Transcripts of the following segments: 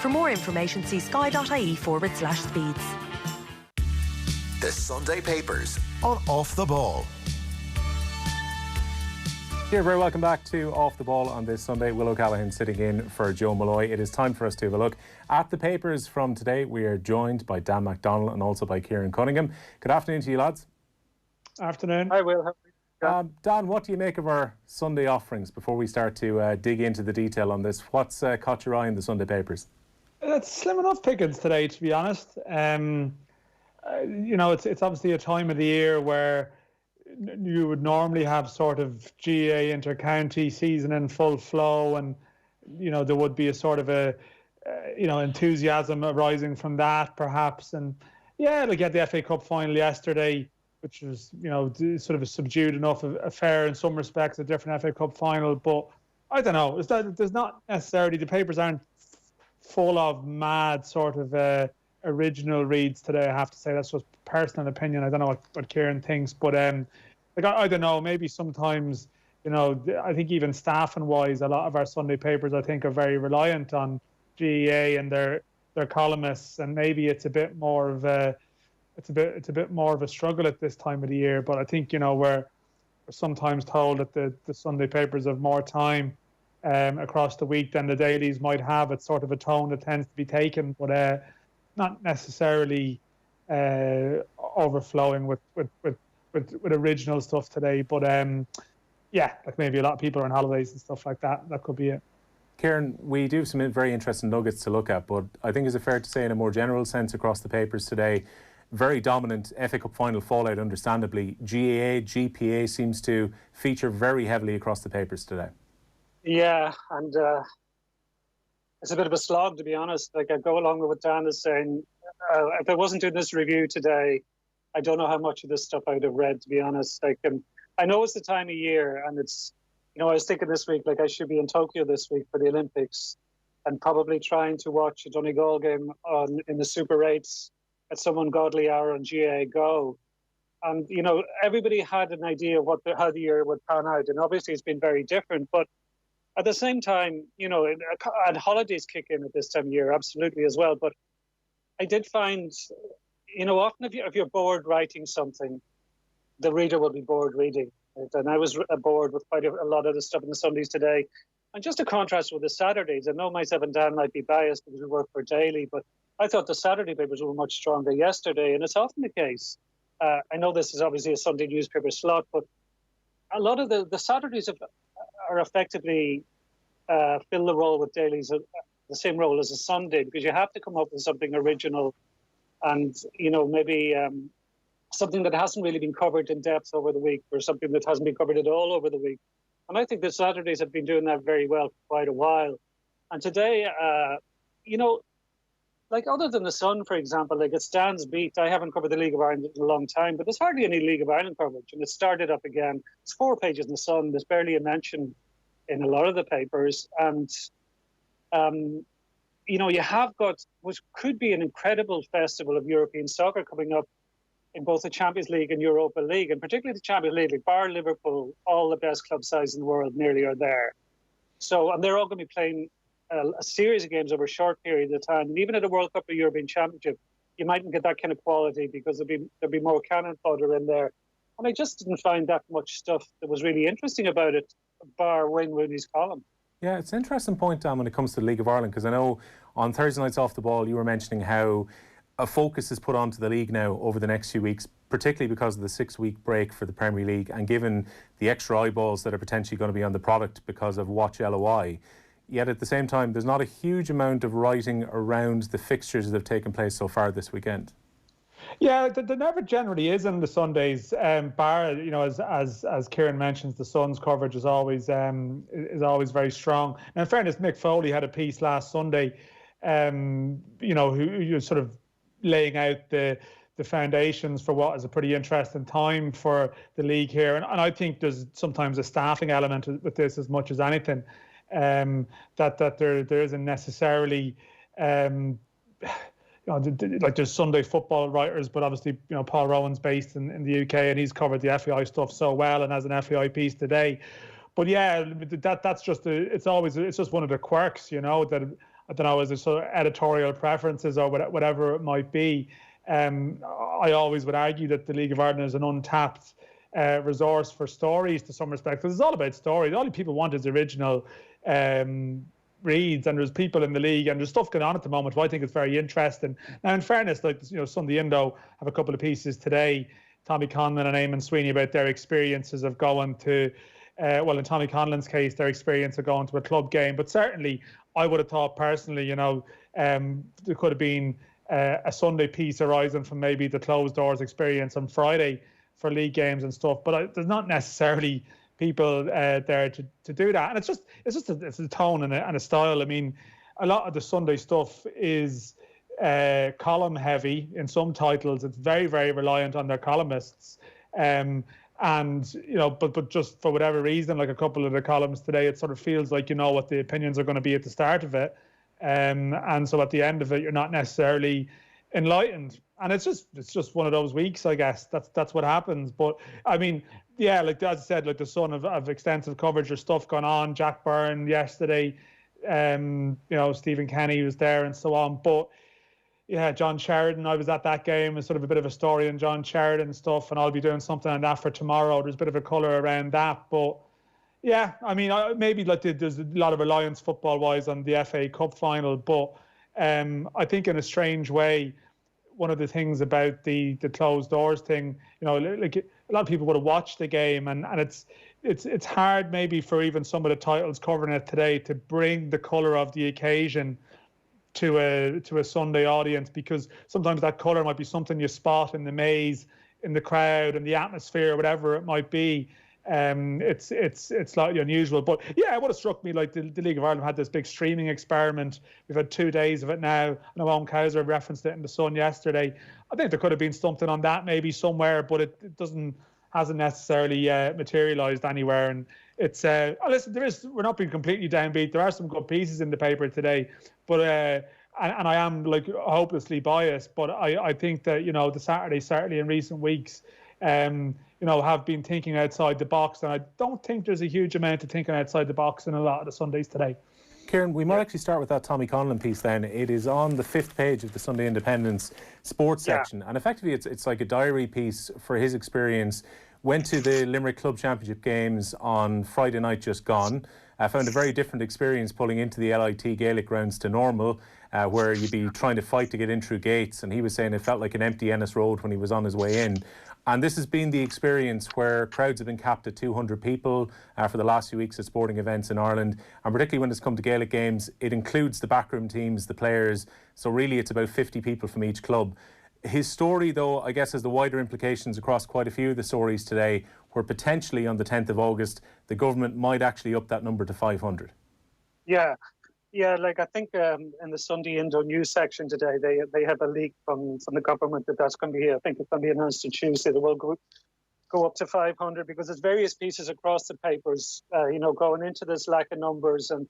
For more information, see sky.ie/speeds. The Sunday Papers on Off the Ball. You're very welcome back to Off the Ball on this Sunday. Will O'Callaghan sitting in for Joe Malloy. It is time for us to have a look at the papers from today. We are joined by Dan McDonnell and also by Kieran Cunningham. Good afternoon to you, lads. Afternoon. Hi, Will. How are you? Dan, what do you make of our Sunday offerings before we start to dig into the detail on this? What's caught your eye in the Sunday papers? It's slim enough pickings today, to be honest. It's obviously a time of the year where you would normally have sort of GAA intercounty season in full flow, and there would be a sort of enthusiasm arising from that, perhaps. And like at the FA Cup final yesterday, which was sort of a subdued enough affair in some respects, a different FA Cup final. But I don't know. There's not necessarily, the papers aren't full of mad sort of original reads today, I have to say. That's just personal opinion. I don't know what Kieran thinks, but I don't know, maybe sometimes I think even staffing wise, a lot of our Sunday papers I think are very reliant on GEA and their columnists, and maybe it's a bit more of a struggle at this time of the year. But I think we're sometimes told that the Sunday papers have more time across the week than the dailies might have. It's sort of a tone that tends to be taken, but not necessarily overflowing with original stuff today. But like maybe a lot of people are on holidays and stuff like that. That could be it. Kieran, we do have some very interesting nuggets to look at, but I think is it fair to say in a more general sense across the papers today, very dominant FA Cup final fallout, understandably. GAA, GPA seems to feature very heavily across the papers today. Yeah, and it's a bit of a slog, to be honest. Like, I go along with what Dan is saying. If I wasn't doing this review today, I don't know how much of this stuff I would have read, to be honest. Like, I know it's the time of year, and it's, I was thinking this week, like, I should be in Tokyo this week for the Olympics and probably trying to watch a Donegal game in the Super 8s at some ungodly hour on GAA Go. And, everybody had an idea of how the year would pan out. And obviously it's been very different. But at the same time, and holidays kick in at this time of year, absolutely as well. But I did find, often if you're bored writing something, the reader will be bored reading it. And I was bored with quite a lot of the stuff in the Sundays today. And just to contrast with the Saturdays, I know myself and Dan might be biased because we work for Daily, but I thought the Saturday papers were much stronger yesterday, and it's often the case. I know this is obviously a Sunday newspaper slot, but a lot of the Saturdays are effectively fill the role with dailies, the same role as a Sunday, because you have to come up with something original and, maybe something that hasn't really been covered in depth over the week, or something that hasn't been covered at all over the week. And I think the Saturdays have been doing that very well for quite a while. And today, like other than the Sun, for example, like it's Dan's beat. I haven't covered the League of Ireland in a long time, but there's hardly any League of Ireland coverage. And it started up again. It's 4 pages in the Sun. There's barely a mention in a lot of the papers. And, you have got what could be an incredible festival of European soccer coming up in both the Champions League and Europa League, and particularly the Champions League, like bar Liverpool, all the best club sides in the world nearly are there. So, and they're all going to be playing a series of games over a short period of time. And even at a World Cup or European Championship, you mightn't get that kind of quality because there'll be more cannon fodder in there. And I just didn't find that much stuff that was really interesting about it, bar Wayne Rooney's column. Yeah, it's an interesting point, Dan, when it comes to the League of Ireland, because I know on Thursday nights Off the Ball, you were mentioning how a focus is put onto the league now over the next few weeks, particularly because of the 6-week break for the Premier League, and given the extra eyeballs that are potentially going to be on the product because of Watch LOI. Yet at the same time, there's not a huge amount of writing around the fixtures that have taken place so far this weekend. Yeah, there never generally is in the Sundays. Bar, as Kieran mentions, the Sun's coverage is always very strong. And in fairness, Mick Foley had a piece last Sunday, who sort of laying out the foundations for what is a pretty interesting time for the league here. And I think there's sometimes a staffing element with this as much as anything. That there isn't necessarily like there's Sunday football writers, but obviously Paul Rowan's based in the UK and he's covered the FAI stuff so well and has an FAI piece today. But yeah, that's just it's just one of the quirks, that I don't know, as a sort of editorial preferences or whatever it might be. I always would argue that the League of Ireland is an untapped resource for stories to some respect, because it's all about stories. All people want is original reads, and there's people in the league and there's stuff going on at the moment, but I think it's very interesting. Now, in fairness, like, you know, Sunday Indo have a couple of pieces today, Tommy Conlon and Eamon Sweeney, about their experiences of going to, well, in Tommy Conlon's case, their experience of going to a club game. But certainly, I would have thought personally, you know, there could have been a Sunday piece arising from maybe the closed doors experience on Friday for league games and stuff. But there's not necessarily people there to do that, and it's a tone and a style. I mean, a lot of the Sunday stuff is column heavy in some titles. It's very, very reliant on their columnists, and you know, but just for whatever reason, like a couple of the columns today, it sort of feels like you know what the opinions are going to be at the start of it, and so at the end of it, you're not necessarily enlightened. And it's just one of those weeks, I guess. That's what happens. But I mean, yeah, like as I said, like the Sun of extensive coverage, there's stuff going on. Jack Byrne yesterday, you know, Stephen Kenny was there and so on. But yeah, John Sheridan, I was at that game. It's sort of a bit of a story in John Sheridan stuff, and I'll be doing something on that for tomorrow. There's a bit of a colour around that. But yeah, I mean, maybe like there's a lot of reliance football-wise on the FA Cup final, but I think in a strange way, one of the things about the closed doors thing, you know, like a lot of people would have watched the game, and it's hard maybe for even some of the titles covering it today to bring the colour of the occasion to a Sunday audience, because sometimes that colour might be something you spot in the maze, in the crowd, in the atmosphere, whatever it might be. It's slightly unusual, but yeah, it would have struck me like the League of Ireland had this big streaming experiment. We've had 2 days of it now. I know Owen Kaiser referenced it in the Sun yesterday. I think there could have been something on that maybe somewhere, but it hasn't necessarily materialised anywhere. And it's listen, we're not being completely downbeat. There are some good pieces in the paper today, but and I am like hopelessly biased, but I think that, you know, the Saturday certainly in recent weeks, you know, have been thinking outside the box, and I don't think there's a huge amount of thinking outside the box in a lot of the Sundays today. Kieran, we might actually start with that Tommy Conlon piece then. It is on the 5th page of the Sunday Independent's sports section, and effectively it's like a diary piece for his experience. Went to the Limerick Club Championship games on Friday night just gone. I found a very different experience pulling into the LIT Gaelic grounds to normal, where you'd be trying to fight to get in through gates, and he was saying it felt like an empty Ennis Road when he was on his way in. And this has been the experience where crowds have been capped at 200 people for the last few weeks at sporting events in Ireland. And particularly when it's come to Gaelic games, it includes the backroom teams, the players. So really it's about 50 people from each club. His story, though, I guess has the wider implications across quite a few of the stories today, where potentially on the 10th of August, the government might actually up that number to 500. Yeah, like I think in the Sunday Indo news section today, they have a leak from the government that's going to be, I think it's going to be announced on Tuesday, that will go up to 500, because there's various pieces across the papers, you know, going into this lack of numbers. And,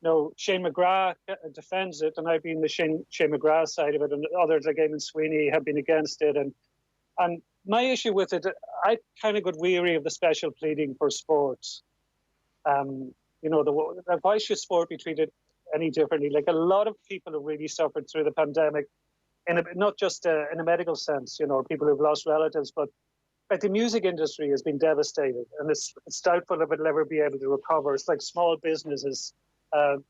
you know, Shane McGrath defends it, and I've been the Shane McGrath side of it, and others like Eamon Sweeney have been against it. And my issue with it, I kind of got weary of the special pleading for sports. You know, why should sport be treated any differently? Like, a lot of people have really suffered through the pandemic, not just in a medical sense, you know, people who've lost relatives, but like the music industry has been devastated, and it's doubtful if it'll ever be able to recover. It's like small businesses,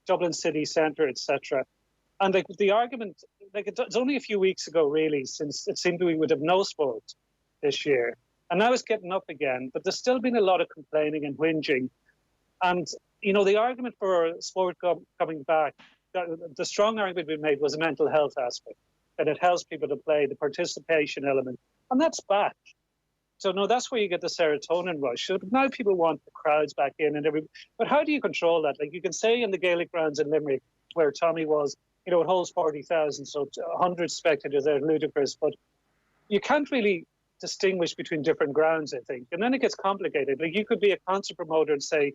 Dublin city centre, etc. And like the argument, like it's only a few weeks ago really since it seemed we would have no sport this year, and now it's getting up again, but there's still been a lot of complaining and whinging. And you know, the argument for sport coming back, the strong argument we made was a mental health aspect, that it helps people to play, the participation element, and that's back. So no, that's where you get the serotonin rush. So now people want the crowds back in and everything. But how do you control that? Like, you can say in the Gaelic grounds in Limerick, where Tommy was, you know, it holds 40,000, so 100 spectators are ludicrous, but you can't really distinguish between different grounds, I think. And then it gets complicated. Like, you could be a concert promoter and say,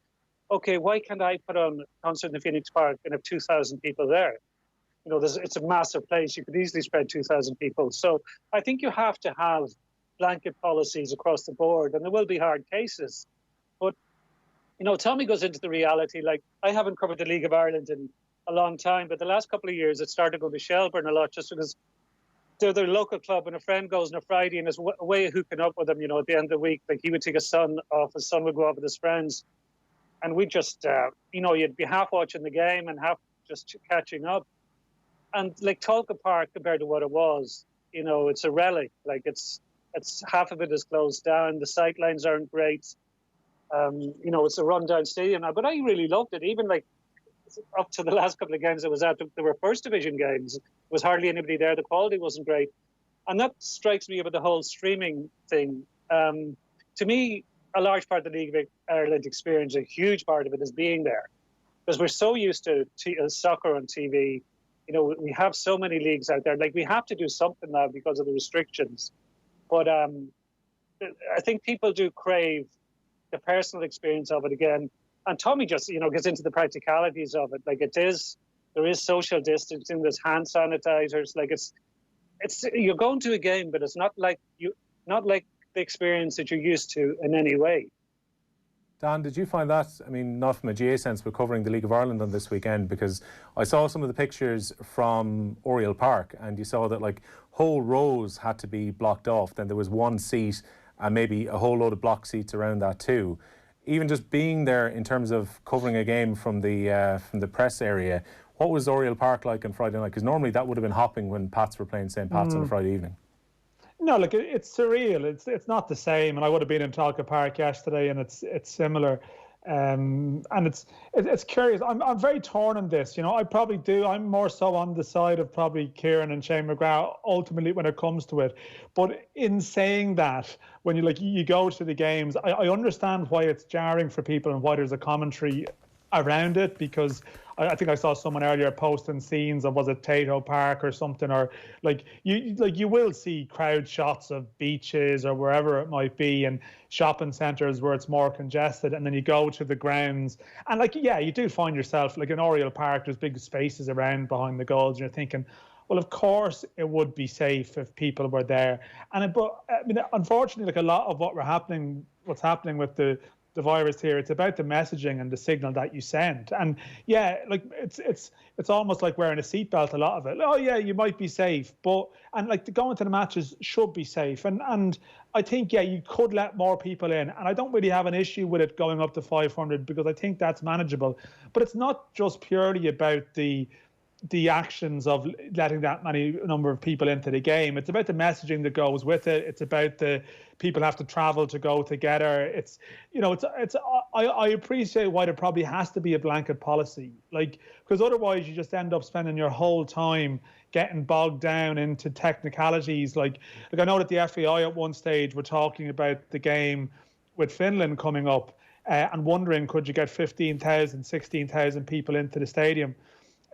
okay, why can't I put on a concert in the Phoenix Park and have 2,000 people there? You know, it's a massive place. You could easily spread 2,000 people. So I think you have to have blanket policies across the board, and there will be hard cases. But, you know, Tommy goes into the reality, like, I haven't covered the League of Ireland in a long time. But the last couple of years, it started going to Shelburne a lot, just because they're their local club, and a friend goes on a Friday and is way hooking up with them, you know, at the end of the week. Like, he would take his son off, his son would go off with his friends. And we just, you know, you'd be half watching the game and half just catching up. And like Tolka Park, compared to what it was, you know, it's a relic. Like, it's half of it is closed down. The sightlines aren't great. You know, it's a rundown stadium now. But I really loved it. Even like up to the last couple of games I was at, there were first division games. There was hardly anybody there. The quality wasn't great. And that strikes me about the whole streaming thing. To me, a large part of the League of Ireland experience, a huge part of it, is being there. Because we're so used to soccer on TV. You know, we have so many leagues out there. Like, we have to do something now because of the restrictions. But I think people do crave the personal experience of it again. And Tommy just, you know, gets into the practicalities of it. Like, there is social distancing, there's hand sanitizers. Like, it's you're going to a game, but it's not like the experience that you're used to in any way. Dan, did you find that, I mean, not from a GA sense, but covering the League of Ireland on this weekend? Because I saw some of the pictures from Oriel Park, and you saw that, like, whole rows had to be blocked off. Then there was one seat and maybe a whole load of block seats around that too. Even just being there in terms of covering a game from the press area, what was Oriel Park like on Friday night? Because normally that would have been hopping when Pats were playing St. Pat's on a Friday evening. No, like, it's surreal. It's not the same. And I would have been in Tolka Park yesterday, and it's similar. And it's curious. I'm very torn on this. You know, I probably do. I'm more so on the side of probably Kieran and Shane McGrath ultimately when it comes to it. But in saying that, when you go to the games, I understand why it's jarring for people and why there's a commentary around it, because I think I saw someone earlier posting scenes of, was it Tato Park or something, or you will see crowd shots of beaches or wherever it might be, and shopping centres where it's more congested, and then you go to the grounds and you do find yourself like in Oriel Park, there's big spaces around behind the goals, and you're thinking, well, of course it would be safe if people were there. But I mean, unfortunately, like a lot of what's happening with the virus here, it's about the messaging and the signal that you send. And like it's almost like wearing a seatbelt, a lot of it. Oh yeah, you might be safe, and going to the matches should be safe. And I think, you could let more people in. And I don't really have an issue with it going up to 500, because I think that's manageable. But it's not just purely about the actions of letting that many number of people into the game. It's about the messaging that goes with it. It's about the people have to travel to go together. I appreciate why there probably has to be a blanket policy, because otherwise you just end up spending your whole time getting bogged down into technicalities. Like I know that the FAI at one stage were talking about the game with Finland coming up and wondering, could you get 15,000, 16,000 people into the stadium?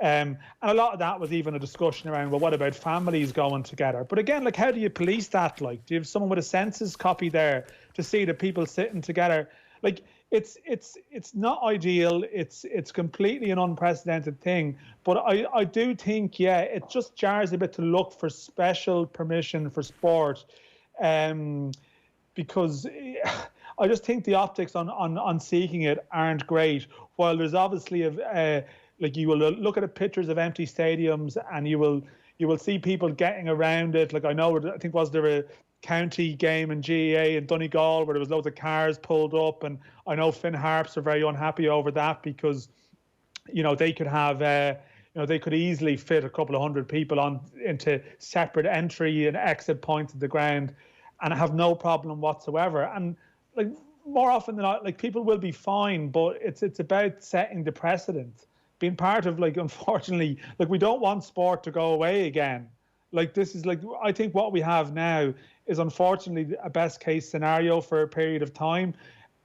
And a lot of that was even a discussion around, well, what about families going together? But again, how do you police that? Do you have someone with a census copy there to see the people sitting together? It's not ideal. It's completely an unprecedented thing. But I do think, it just jars a bit to look for special permission for sport, because I just think the optics on seeking it aren't great. While there's obviously you will look at the pictures of empty stadiums, and you will see people getting around it. I think was there a county game in GAA in Donegal where there was loads of cars pulled up, and I know Finn Harps are very unhappy over that, because they could have they could easily fit a couple of hundred people into separate entry and exit points of the ground and have no problem whatsoever. And more often than not, people will be fine, but it's about setting the precedent. Being part of, unfortunately, we don't want sport to go away again. This is I think what we have now is unfortunately a best case scenario for a period of time.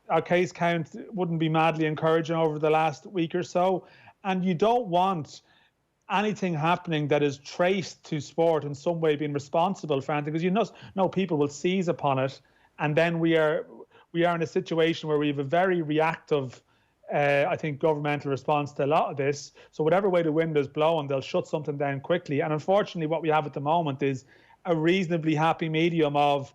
Our case count wouldn't be madly encouraging over the last week or so. And you don't want anything happening that is traced to sport in some way being responsible for anything, because know people will seize upon it. And then we are in a situation where we have a very reactive I think governmental response to a lot of this. So whatever way the wind is blowing, they'll shut something down quickly. And unfortunately, what we have at the moment is a reasonably happy medium of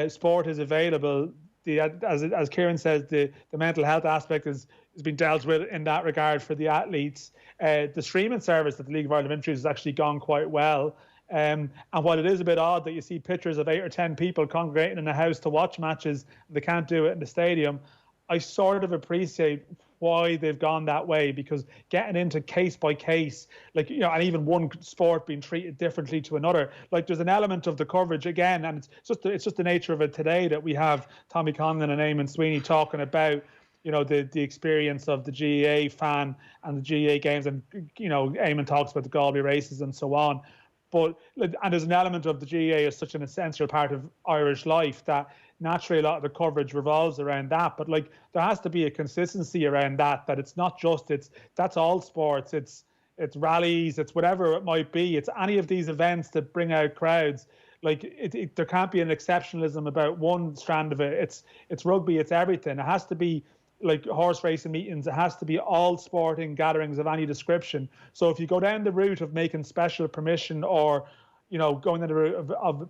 sport is available. as Kieran says, the mental health aspect has been dealt with in that regard for the athletes. The streaming service that the League of Ireland have introduced has actually gone quite well. And while it is a bit odd that you see pictures of 8 or 10 people congregating in a house to watch matches, and they can't do it in the stadium, I sort of appreciate why they've gone that way, because getting into case by case, like, you know, and even one sport being treated differently to another, like there's an element of the coverage again, and it's just the nature of it today that we have Tommy Conlon and Eamon Sweeney talking about, you know, the experience of the GAA fan and the GAA games, and, you know, Eamon talks about the Galway races and so on. But, and there's an element of the GAA as such an essential part of Irish life that naturally a lot of the coverage revolves around that. But like, there has to be a consistency around that it's not just, that's all sports, it's rallies, it's whatever it might be, it's any of these events that bring out crowds. Like, there can't be an exceptionalism about one strand of it. It's rugby, it's everything. It has to be like horse racing meetings, it has to be all sporting gatherings of any description. So if you go down the route of making special permission, or, you know, going down the route of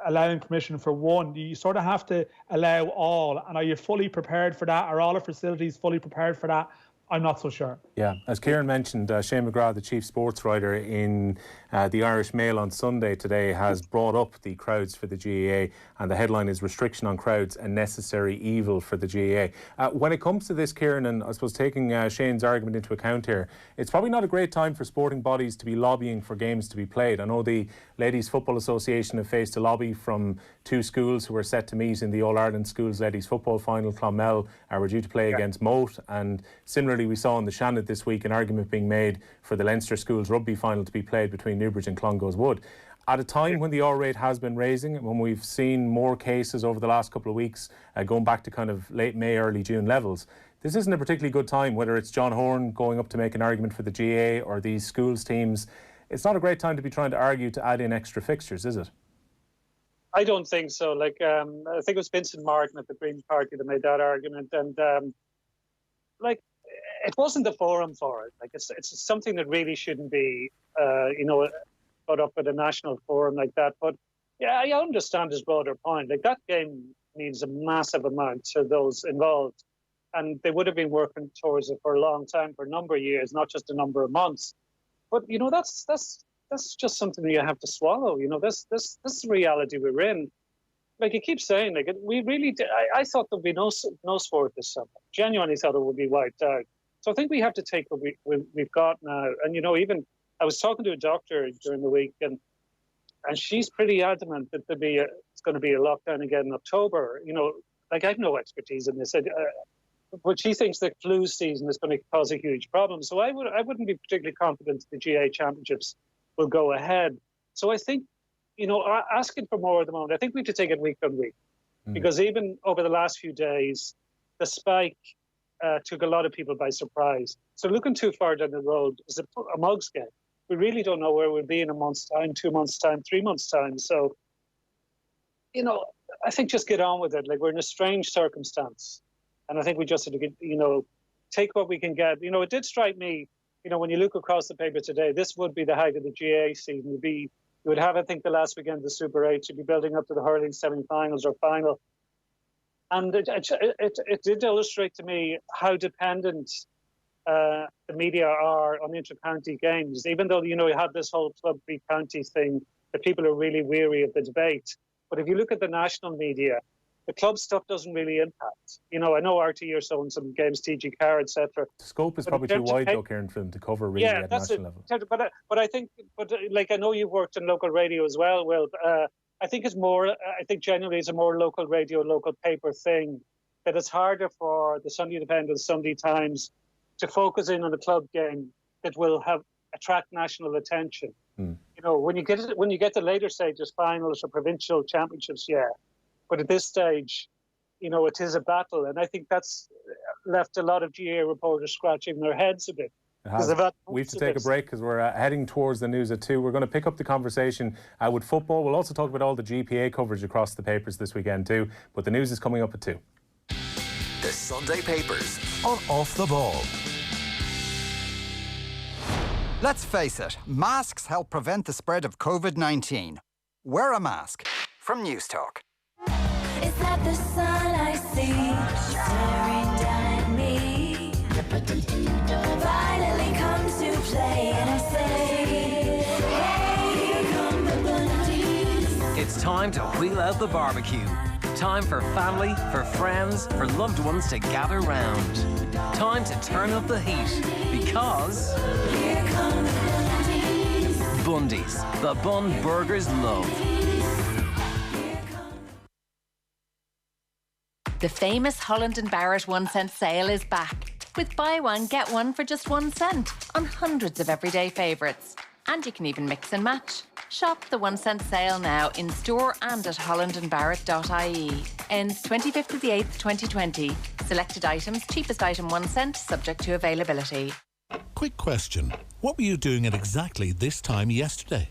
allowing permission for one, you sort of have to allow all. And are you fully prepared for that? Are all the facilities fully prepared for that? I'm not so sure. Yeah, as Kieran mentioned, Shane McGrath, the chief sports writer in the Irish Mail on Sunday today, has brought up the crowds for the GAA, and the headline is "Restriction on Crowds, a Necessary Evil for the GAA." When it comes to this, Kieran, and I suppose taking Shane's argument into account here, it's probably not a great time for sporting bodies to be lobbying for games to be played. I know the Ladies Football Association have faced a lobby from 2 schools who are set to meet in the All-Ireland Schools Ladies Football Final. Clonmel were due to play against Moate, and similarly we saw in the Shannon this week an argument being made for the Leinster Schools Rugby Final to be played between Newbridge and Clongowes Wood. At a time when the R rate has been raising, when we've seen more cases over the last couple of weeks, going back to kind of late May, early June levels, this isn't a particularly good time, whether it's John Horn going up to make an argument for the GAA or these schools teams. It's not a great time to be trying to argue to add in extra fixtures, is it? I don't think so. Like, I think it was Vincent Martin at the Green Party that made that argument, and like, it wasn't the forum for it. Like, it's something that really shouldn't be, you know, put up at a national forum like that. But yeah, I understand his broader point. Like, that game means a massive amount to those involved, and they would have been working towards it for a long time, for a number of years, not just a number of months. But, you know, that's just something that you have to swallow. You know, this is the reality we're in. Like, you keep saying, like, we really did. I thought there'd be no sport this summer. Genuinely thought it would be wiped out. So I think we have to take what we've got now. And, you know, even I was talking to a doctor during the week, and she's pretty adamant that it's going to be a lockdown again in October. You know, like, I have no expertise in this. But she thinks the flu season is going to cause a huge problem. So I wouldn't be particularly confident the GAA Championships will go ahead. So I think, you know, asking for more at the moment, I think we have to take it week on week. Because even over the last few days, the spike took a lot of people by surprise. So looking too far down the road is a mug's game. We really don't know where we'll be in a month's time, 2 months' time, 3 months' time. So, you know, I think just get on with it. Like, we're in a strange circumstance. And I think we just have to get, you know, take what we can get. You know, it did strike me, you know, when you look across the paper today, this would be the height of the GAA season. You would have, I think, the last weekend of the Super 8. You'd be building up to the hurling semi-finals or final. And it did illustrate to me how dependent the media are on inter-county games. Even though, you know, you had this whole club free county thing, that people are really weary of the debate. But if you look at the national media, the club stuff doesn't really impact. You know, I know RT are showing some games, TG Car, etc. The scope is probably too wide, though, Kieran, for them to cover really at national level. But I think, like, I know you've worked in local radio as well, Will. I think it's more. I think generally it's a more local radio, local paper thing. That it's harder for the Sunday Independent, Sunday Times to focus in on a club game that will attract national attention. You know, when you get to later stages, finals or provincial championships, yeah. But at this stage, you know, it is a battle. And I think that's left a lot of GAA reporters scratching their heads a bit. We have to take a break because we're heading towards the news at 2. We're going to pick up the conversation with football. We'll also talk about all the GPA coverage across the papers this weekend too. But the news is coming up at 2. The Sunday Papers on Off the Ball. Let's face it, masks help prevent the spread of COVID-19. Wear a mask. From News Talk. It's not the sun I see. staring down at me. Finally comes to play, and I say, hey, here come the Bundies. It's time to wheel out the barbecue. Time for family, for friends, for loved ones to gather round. Time to turn up the heat, because Here come the Bundies. Bundies, the bun burgers love. The famous Holland & Barrett 1 cent sale is back, with buy one, get one for just 1 cent on hundreds of everyday favourites. And you can even mix and match. Shop the 1 cent sale now in store and at hollandandbarrett.ie. Ends 25th of the 8th, 2020. Selected items, cheapest item 1 cent, subject to availability. Quick question. What were you doing at exactly this time yesterday?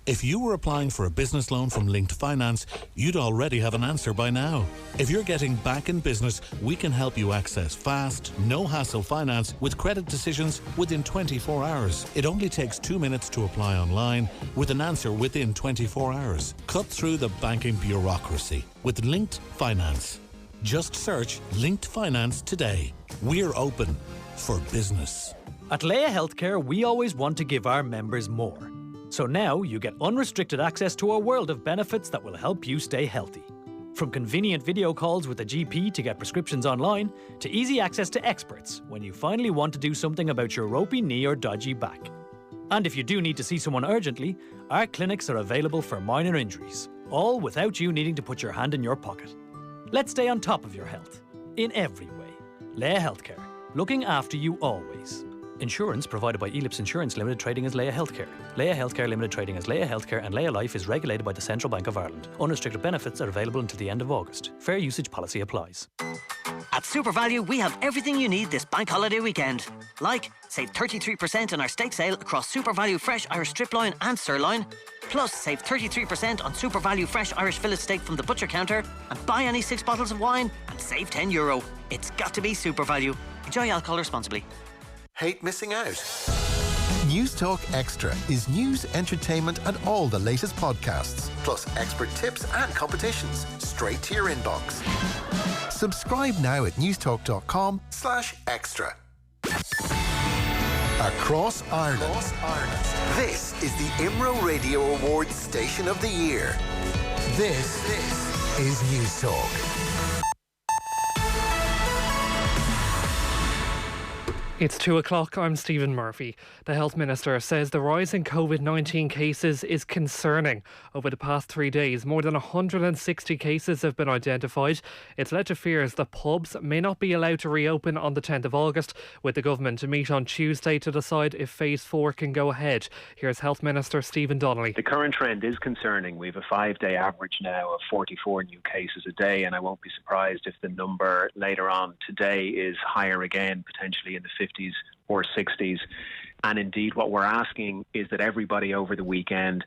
If you were applying for a business loan from Linked Finance, you'd already have an answer by now. If you're getting back in business, we can help you access fast, no-hassle finance with credit decisions within 24 hours. It only takes 2 minutes to apply online with an answer within 24 hours. Cut through the banking bureaucracy with Linked Finance. Just search Linked Finance today. We're open for business. At Leia Healthcare, we always want to give our members more. So now you get unrestricted access to a world of benefits that will help you stay healthy. From convenient video calls with a GP to get prescriptions online, to easy access to experts when you finally want to do something about your ropey knee or dodgy back. And if you do need to see someone urgently, our clinics are available for minor injuries, all without you needing to put your hand in your pocket. Let's stay on top of your health, in every way. Leia Healthcare, looking after you always. Insurance provided by Ellipse Insurance Limited, trading as Leia Healthcare. Leia Healthcare Limited, trading as Leia Healthcare, and Leia Life is regulated by the Central Bank of Ireland. Unrestricted benefits are available until the end of August. Fair usage policy applies. At Super Value, we have everything you need this bank holiday weekend. Like, save 33% on our steak sale across Super Value Fresh Irish strip loin and sirloin. Plus, save 33% on Super Value Fresh Irish fillet steak from the butcher counter. And buy any 6 bottles of wine and save €10. It's got to be Super Value. Enjoy alcohol responsibly. Hate missing out? News Talk Extra is news, entertainment and all the latest podcasts, plus expert tips and competitions straight to your inbox. Subscribe now at newstalk.com/extra. Across Ireland. This is the IMRO Radio Awards Station of the Year. This is News Talk. It's 2 o'clock. I'm Stephen Murphy. The Health Minister says the rise in COVID-19 cases is concerning. Over the past 3 days, more than 160 cases have been identified. It's led to fears that pubs may not be allowed to reopen on the 10th of August, with the government to meet on Tuesday to decide if Phase 4 can go ahead. Here's Health Minister Stephen Donnelly. The current trend is concerning. We have a 5-day average now of 44 new cases a day, and I won't be surprised if the number later on today is higher again, potentially in the 50s or 60s. And indeed, what we're asking is that everybody over the weekend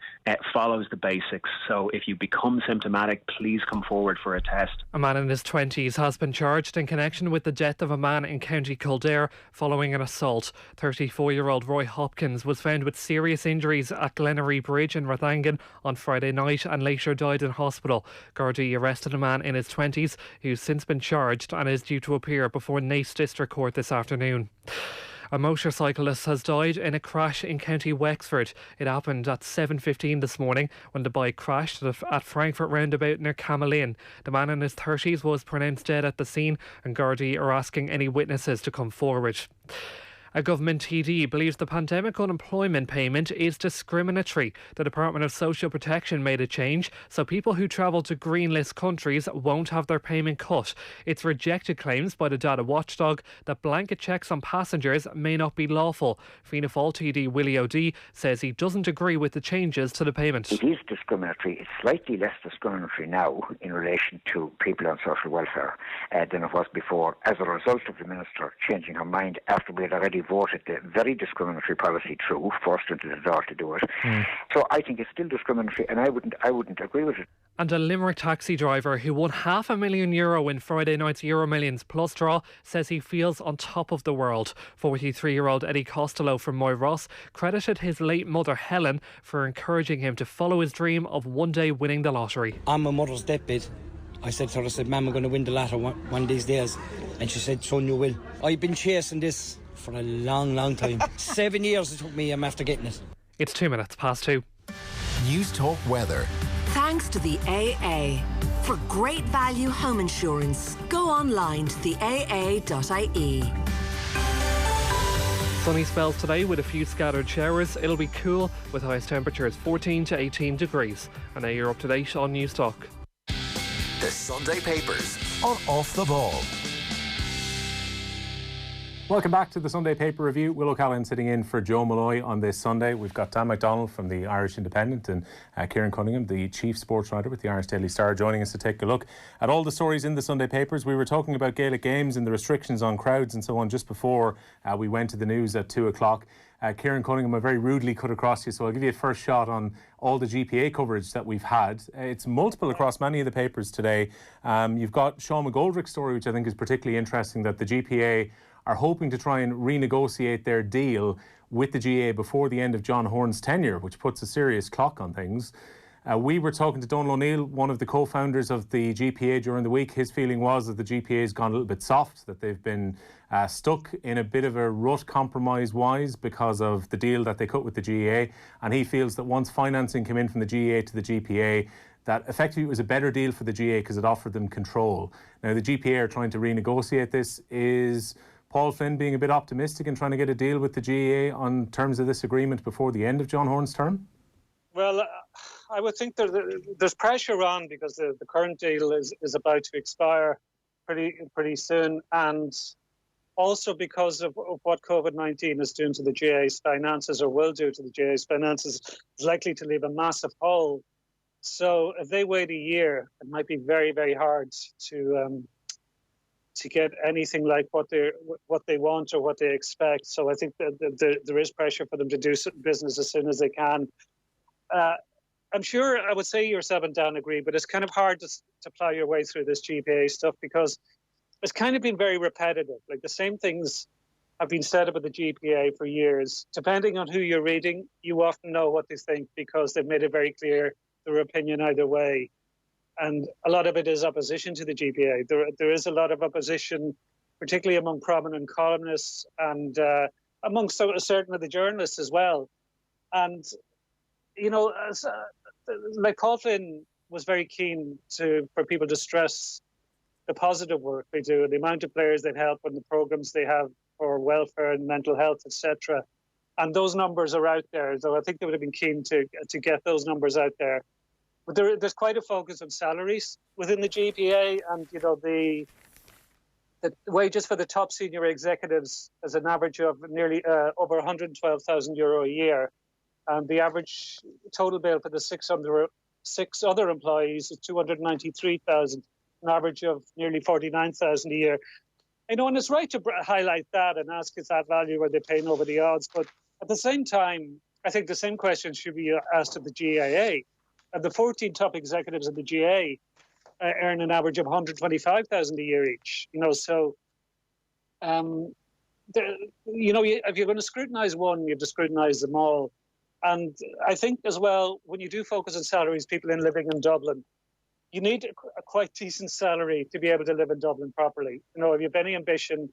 follows the basics. So if you become symptomatic, please come forward for a test. A man in his 20s has been charged in connection with the death of a man in County Kildare following an assault. 34-year-old Roy Hopkins was found with serious injuries at Glenery Bridge in Rathangan on Friday night and later died in hospital. Gardaí arrested a man in his 20s who's since been charged and is due to appear before Naas District Court this afternoon. A motorcyclist has died in a crash in County Wexford. It happened at 7:15 this morning when the bike crashed at Frankfurt roundabout near Camelin. The man in his 30s was pronounced dead at the scene, and Gardaí are asking any witnesses to come forward. A government TD believes the pandemic unemployment payment is discriminatory. The Department of Social Protection made a change so people who travel to green list countries won't have their payment cut. It's rejected claims by the data watchdog that blanket checks on passengers may not be lawful. Fianna Fáil TD Willie O'Dea says he doesn't agree with the changes to the payment. It is discriminatory. It's slightly less discriminatory now in relation to people on social welfare than it was before, as a result of the Minister changing her mind after we had already voted the very discriminatory policy through, forced into the door to do it. So I think it's still discriminatory, and I wouldn't agree with it. And a Limerick taxi driver who won €500,000 in Friday night's Euro Millions Plus draw says he feels on top of the world. 43-year-old Eddie Costello from Moyross credited his late mother Helen for encouraging him to follow his dream of one day winning the lottery. I'm my mother's deathbed. I said to her, I said, Mum, I'm going to win the lotto one of these days. And she said, son, you will. I've been chasing this for a long, long time. 7 years it took me after getting it. It's 2 minutes past 2. News Talk Weather. Thanks to the AA. For great value home insurance, go online to the aa.ie. Sunny spells today with a few scattered showers. It'll be cool with highest temperatures 14 to 18 degrees. And now you're up to date on News Talk. The Sunday Papers on Off the Ball. Welcome back to the Sunday Paper Review. Will O'Callaghan sitting in for Joe Malloy on this Sunday. We've got Dan McDonnell from the Irish Independent and Kieran Cunningham, the chief sports writer with the Irish Daily Star, joining us to take a look at all the stories in the Sunday Papers. We were talking about Gaelic games and the restrictions on crowds and so on just before we went to the news at 2 o'clock. Kieran Cunningham, I very rudely cut across you, so I'll give you a first shot on all the GPA coverage that we've had. It's multiple across many of the papers today. You've got Sean McGoldrick's story, which I think is particularly interesting, that the GPA are hoping to try and renegotiate their deal with the GAA before the end of John Horne's tenure, which puts a serious clock on things. We were talking to Donal O'Neill, one of the co-founders of the GPA, during the week. His feeling was that the GPA has gone a little bit soft, that they've been stuck in a bit of a rut compromise-wise because of the deal that they cut with the GAA. And he feels that once financing came in from the GAA to the GPA, that effectively it was a better deal for the GAA because it offered them control. Now, the GPA are trying to renegotiate this. Is Paul Flynn being a bit optimistic and trying to get a deal with the GAA on terms of this agreement before the end of John Horne's term? Well, I would think there's pressure on because the current deal is about to expire pretty soon, and also because of what COVID-19 is doing to the GAA's finances, or will do to the GAA's finances, is likely to leave a massive hole. So if they wait a year, it might be very, very hard to get anything like what they want or what they expect. So I think that there is pressure for them to do business as soon as they can. I'm sure, I would say yourself and Dan agree, but it's kind of hard to plow your way through this GPA stuff because it's kind of been very repetitive. Like the same things have been said about the GPA for years. Depending on who you're reading, you often know what they think because they've made it very clear their opinion either way. And a lot of it is opposition to the GPA. There is a lot of opposition, particularly among prominent columnists and among certain of the journalists as well. And, you know, like Paul Flynn was very keen for people to stress the positive work they do, and the amount of players they help and the programs they have for welfare and mental health, etc. And those numbers are out there. So I think they would have been keen to get those numbers out there. But there's quite a focus on salaries within the GPA, and you know the wages for the top senior executives is an average of nearly over 112,000 euro a year, and the average total bill for the six other employees is 293,000, an average of nearly 49,000 a year. You know, and it's right to highlight that and ask, is that value, are they paying over the odds? But at the same time, I think the same question should be asked of the GAA. And the 14 top executives of the GAA earn an average of 125,000 a year each. You know, so, you know, if you're going to scrutinise one, you have to scrutinise them all. And I think as well, when you do focus on salaries, people living in Dublin, you need a quite decent salary to be able to live in Dublin properly. You know, if you have any ambition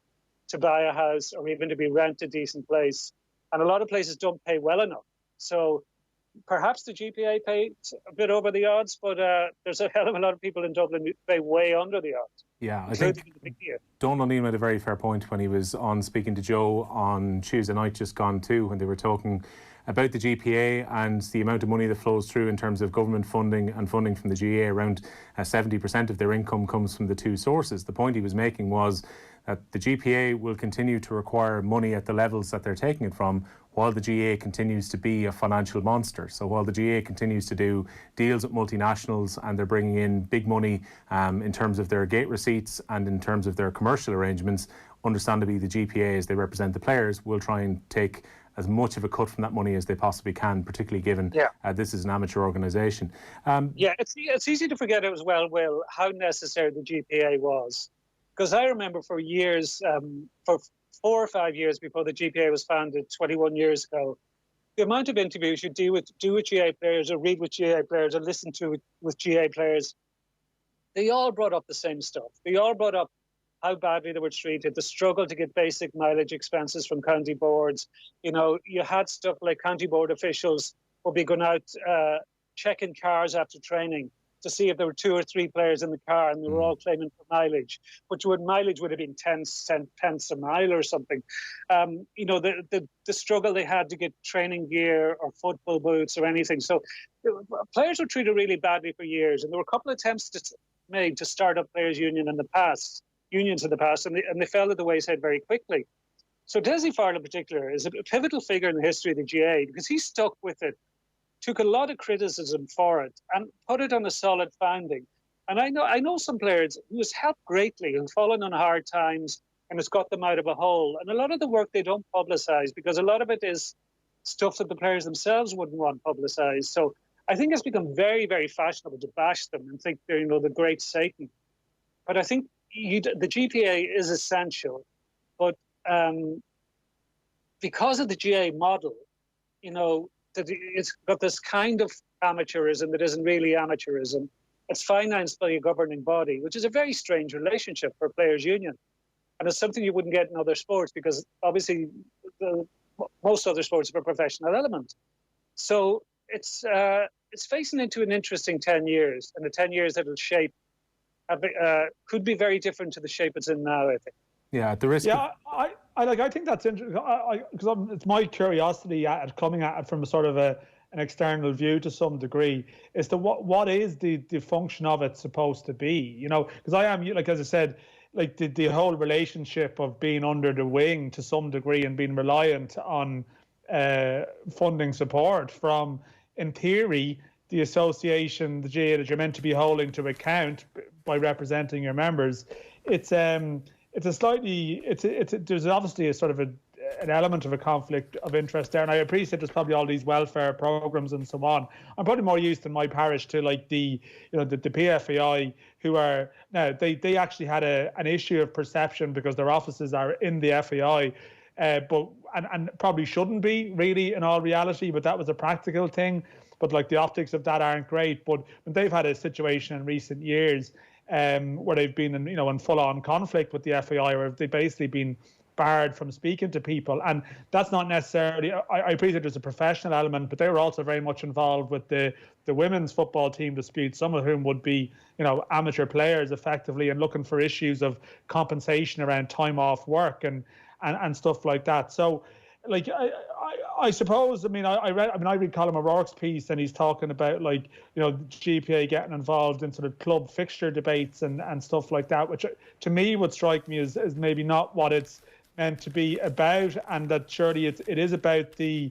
to buy a house or even to be rent a decent place, and a lot of places don't pay well enough. So perhaps the GPA paid a bit over the odds, but there's a hell of a lot of people in Dublin who pay way under the odds. Yeah, I think Donal O'Neill made a very fair point when he was on speaking to Joe on Tuesday night just gone too, when they were talking about the GPA and the amount of money that flows through in terms of government funding and funding from the GAA. Around 70% of their income comes from the two sources. The point he was making was that the GPA will continue to require money at the levels that they're taking it from, while the GAA continues to be a financial monster. So while the GAA continues to do deals with multinationals and they're bringing in big money in terms of their gate receipts and in terms of their commercial arrangements, understandably the GPA, as they represent the players, will try and take as much of a cut from that money as they possibly can, particularly given this is an amateur organisation. It's easy to forget as well, Will, how necessary the GPA was. Because I remember for years, for 4 or 5 years before the GPA was founded 21 years ago, the amount of interviews you do with GAA players or read with GAA players or listen to with GAA players they all brought up the same stuff. They all brought up how badly they were treated, the struggle to get basic mileage expenses from county boards. You know, you had stuff like county board officials would be going out checking cars after training to see if there were 2 or 3 players in the car, and they were all claiming for mileage, which mileage would have been 10 pence a mile or something. You know, the struggle they had to get training gear or football boots or anything. So players were treated really badly for years, and there were a couple of attempts made to start up players' unions in the past, and they fell at the wayside very quickly. So Dessie Farrell in particular is a pivotal figure in the history of the GAA because he stuck with it, took a lot of criticism for it, and put it on a solid founding. And I know some players who has helped greatly, who've fallen on hard times, and it's got them out of a hole. And a lot of the work they don't publicise because a lot of it is stuff that the players themselves wouldn't want publicised. So I think it's become very, very fashionable to bash them and think they're, you know, the great Satan. But I think the GPA is essential, but because of the GAA model, you know, that it's got this kind of amateurism that isn't really amateurism. It's financed by a governing body, which is a very strange relationship for a players' union. And it's something you wouldn't get in other sports because obviously most other sports have a professional element. So it's facing into an interesting 10 years, and the 10 years that it'll shape could be very different to the shape it's in now, I think. Yeah, at the risk. Yeah, I think that's interesting because it's my curiosity at coming at it from a sort of an external view to some degree is to what is the function of it supposed to be, you know? Because I am, like as I said, like the whole relationship of being under the wing to some degree and being reliant on funding support from, in theory, the association, the GAA that you're meant to be holding to account by representing your members. There's obviously a sort of an element of a conflict of interest there, and I appreciate there's probably all these welfare programs and so on. I'm probably more used in my parish to like the PFAI, who are now they actually had an issue of perception because their offices are in the FAI, but probably shouldn't be really in all reality, but that was a practical thing. But like the optics of that aren't great. But they've had a situation in recent years where they've been in full-on conflict with the FAI, where they've basically been barred from speaking to people. And that's not necessarily, I appreciate there's a professional element, but they were also very much involved with the women's football team dispute, some of whom would be, amateur players effectively, and looking for issues of compensation around time off work and stuff like that. So, like, I suppose, I read Colin O'Rourke's piece, and he's talking about GPA getting involved in sort of club fixture debates and stuff like that, which to me would strike me as maybe not what it's meant to be about, and that surely it is about the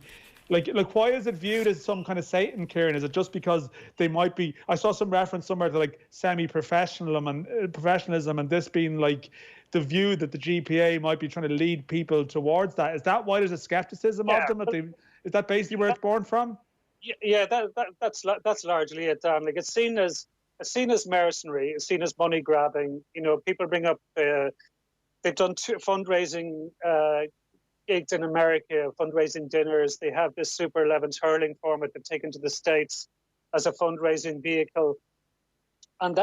why is it viewed as some kind of Satan, Kieran? Is it just because they might be? I saw some reference somewhere to like semi-professionalism and this being like the view that the GPA might be trying to lead people towards that. Is that why there's a skepticism of them? Is that basically where it's born from? Yeah, that's largely it, Dan. Like it's seen as mercenary, it's seen as money grabbing. People bring up they've done fundraising gigs in America, fundraising dinners. They have this Super 11s hurling format they've taken to the States as a fundraising vehicle. And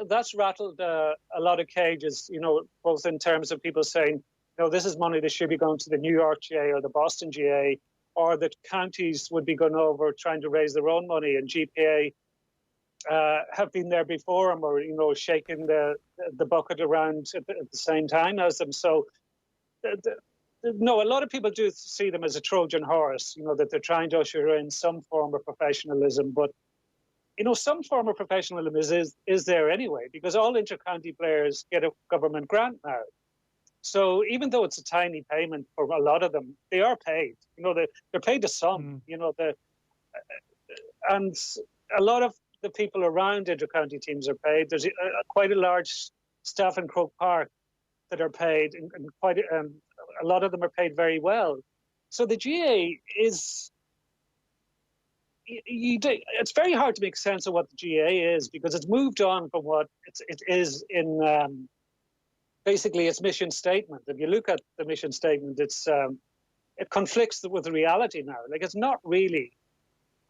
that's rattled a lot of cages, both in terms of people saying, this is money that should be going to the New York GA or the Boston GA, or that counties would be going over trying to raise their own money, and GPA have been there before them, or, shaking the bucket around at the same time as them. So, no, a lot of people do see them as a Trojan horse, that they're trying to usher in some form of professionalism, but some form of professionalism is there anyway, because all intercounty players get a government grant now. So even though it's a tiny payment for a lot of them, they are paid. They're paid a sum. And a lot of the people around intercounty teams are paid. There's quite a large staff in Croke Park that are paid, and quite a lot of them are paid very well. So the GA is. It's very hard to make sense of what the GA is, because it's moved on from what it is in basically its mission statement. If you look at the mission statement, it conflicts with the reality now. Like, it's not really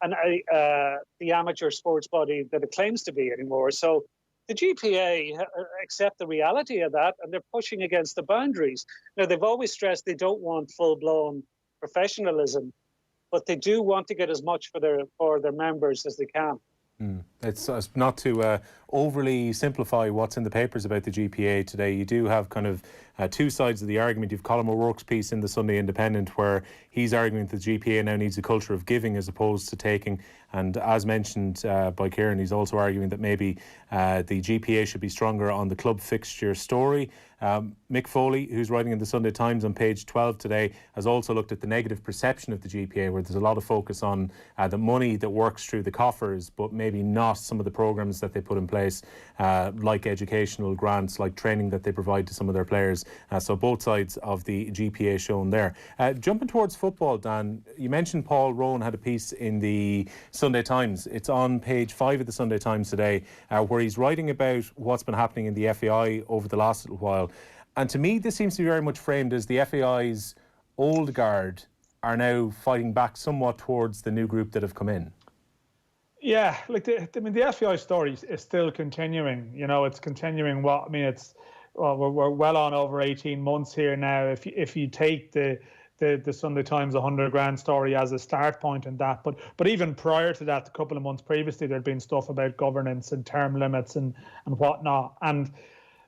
the amateur sports body that it claims to be anymore. So the GPA accept the reality of that, and they're pushing against the boundaries. Now, they've always stressed they don't want full-blown professionalism, but they do want to get as much for their members as they can. It's not to overly simplify what's in the papers about the GPA today. You do have kind of two sides of the argument. You've Colin O'Rourke's piece in the Sunday Independent where he's arguing that the GPA now needs a culture of giving as opposed to taking. And as mentioned by Kieran, he's also arguing that maybe the GPA should be stronger on the club fixture story. Mick Foley, who's writing in the Sunday Times on page 12 today, has also looked at the negative perception of the GPA, where there's a lot of focus on the money that works through the coffers, but maybe not some of the programmes that they put in place, like educational grants, like training that they provide to some of their players. So both sides of the GPA shown there. Jumping towards football, Dan, you mentioned Paul Rowan had a piece in the Sunday Times. It's on page 5 of the Sunday Times today, where he's writing about what's been happening in the FAI over the last little while. And to me, this seems to be very much framed as the FAI's old guard are now fighting back somewhat towards the new group that have come in. Yeah, like the FAI story is still continuing. You know, it's continuing. We're well on over 18 months here now. If you take the Sunday Times 100 grand story as a start point in that, but even prior to that, a couple of months previously, there'd been stuff about governance and term limits and whatnot, and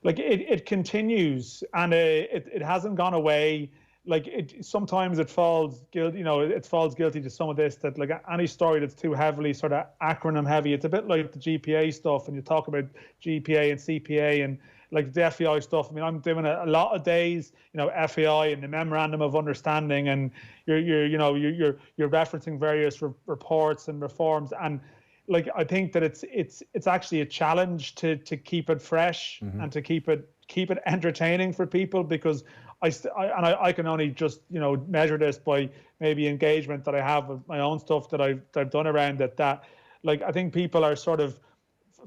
like it continues, and it hasn't gone away. Like sometimes it falls guilty, it falls guilty to some of this, that like any story that's too heavily sort of acronym heavy. It's a bit like the GPA stuff, and you talk about GPA and CPA and like the FAI stuff. I mean, I'm doing a lot of days, FAI and the Memorandum of Understanding, and you're referencing various reports and reforms, and like I think that it's actually a challenge to keep it fresh and to keep it entertaining for people, because I can only just measure this by maybe engagement that I have with my own stuff that I've done around it, that like I think people are sort of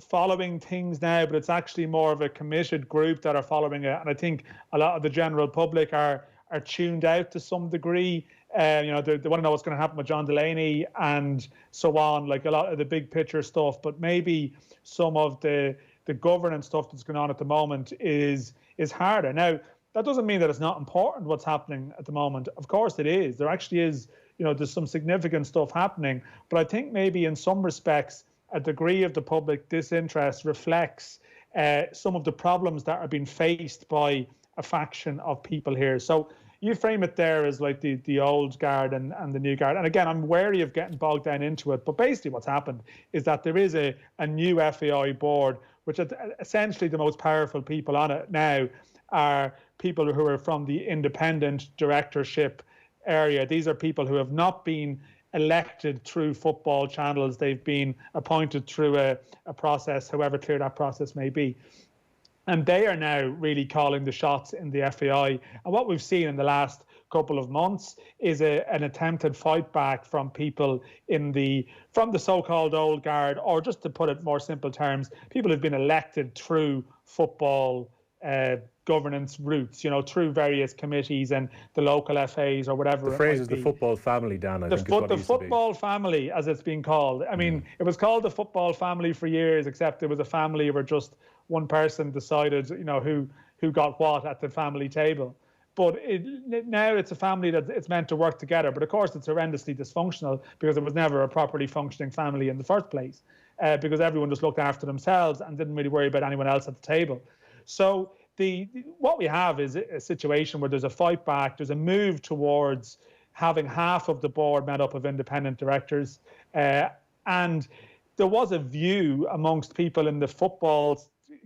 following things now, but it's actually more of a committed group that are following it, and I think a lot of the general public are tuned out to some degree. They want to know what's going to happen with John Delaney and so on, like a lot of the big picture stuff, but maybe some of the governance stuff that's going on at the moment is harder. Now, that doesn't mean that it's not important what's happening at the moment. Of course it is. There actually is, there's some significant stuff happening, but I think maybe in some respects, a degree of the public disinterest reflects some of the problems that are being faced by a faction of people here. So you frame it there as like the old guard and the new guard. And again, I'm wary of getting bogged down into it. But basically what's happened is that there is a new FAI board, which is essentially the most powerful people on it now are people who are from the independent directorship area. These are people who have not been elected through football channels. They've been appointed through a process, however clear that process may be. And they are now really calling the shots in the FAI. And what we've seen in the last couple of months is an attempted fight back from people from the so-called old guard, or just to put it more simple terms, people who've been elected through football governance routes, through various committees and the local FAs or whatever. The phrase is the football family, Dan, I think is what it used to be. The football family, as it's been called. I mean, it was called the football family for years, except it was a family where just one person decided, who got what at the family table. But now it's a family that it's meant to work together. But of course, it's horrendously dysfunctional because it was never a properly functioning family in the first place, because everyone just looked after themselves and didn't really worry about anyone else at the table. So what we have is a situation where there's a fight back, there's a move towards having half of the board made up of independent directors. And there was a view amongst people in the football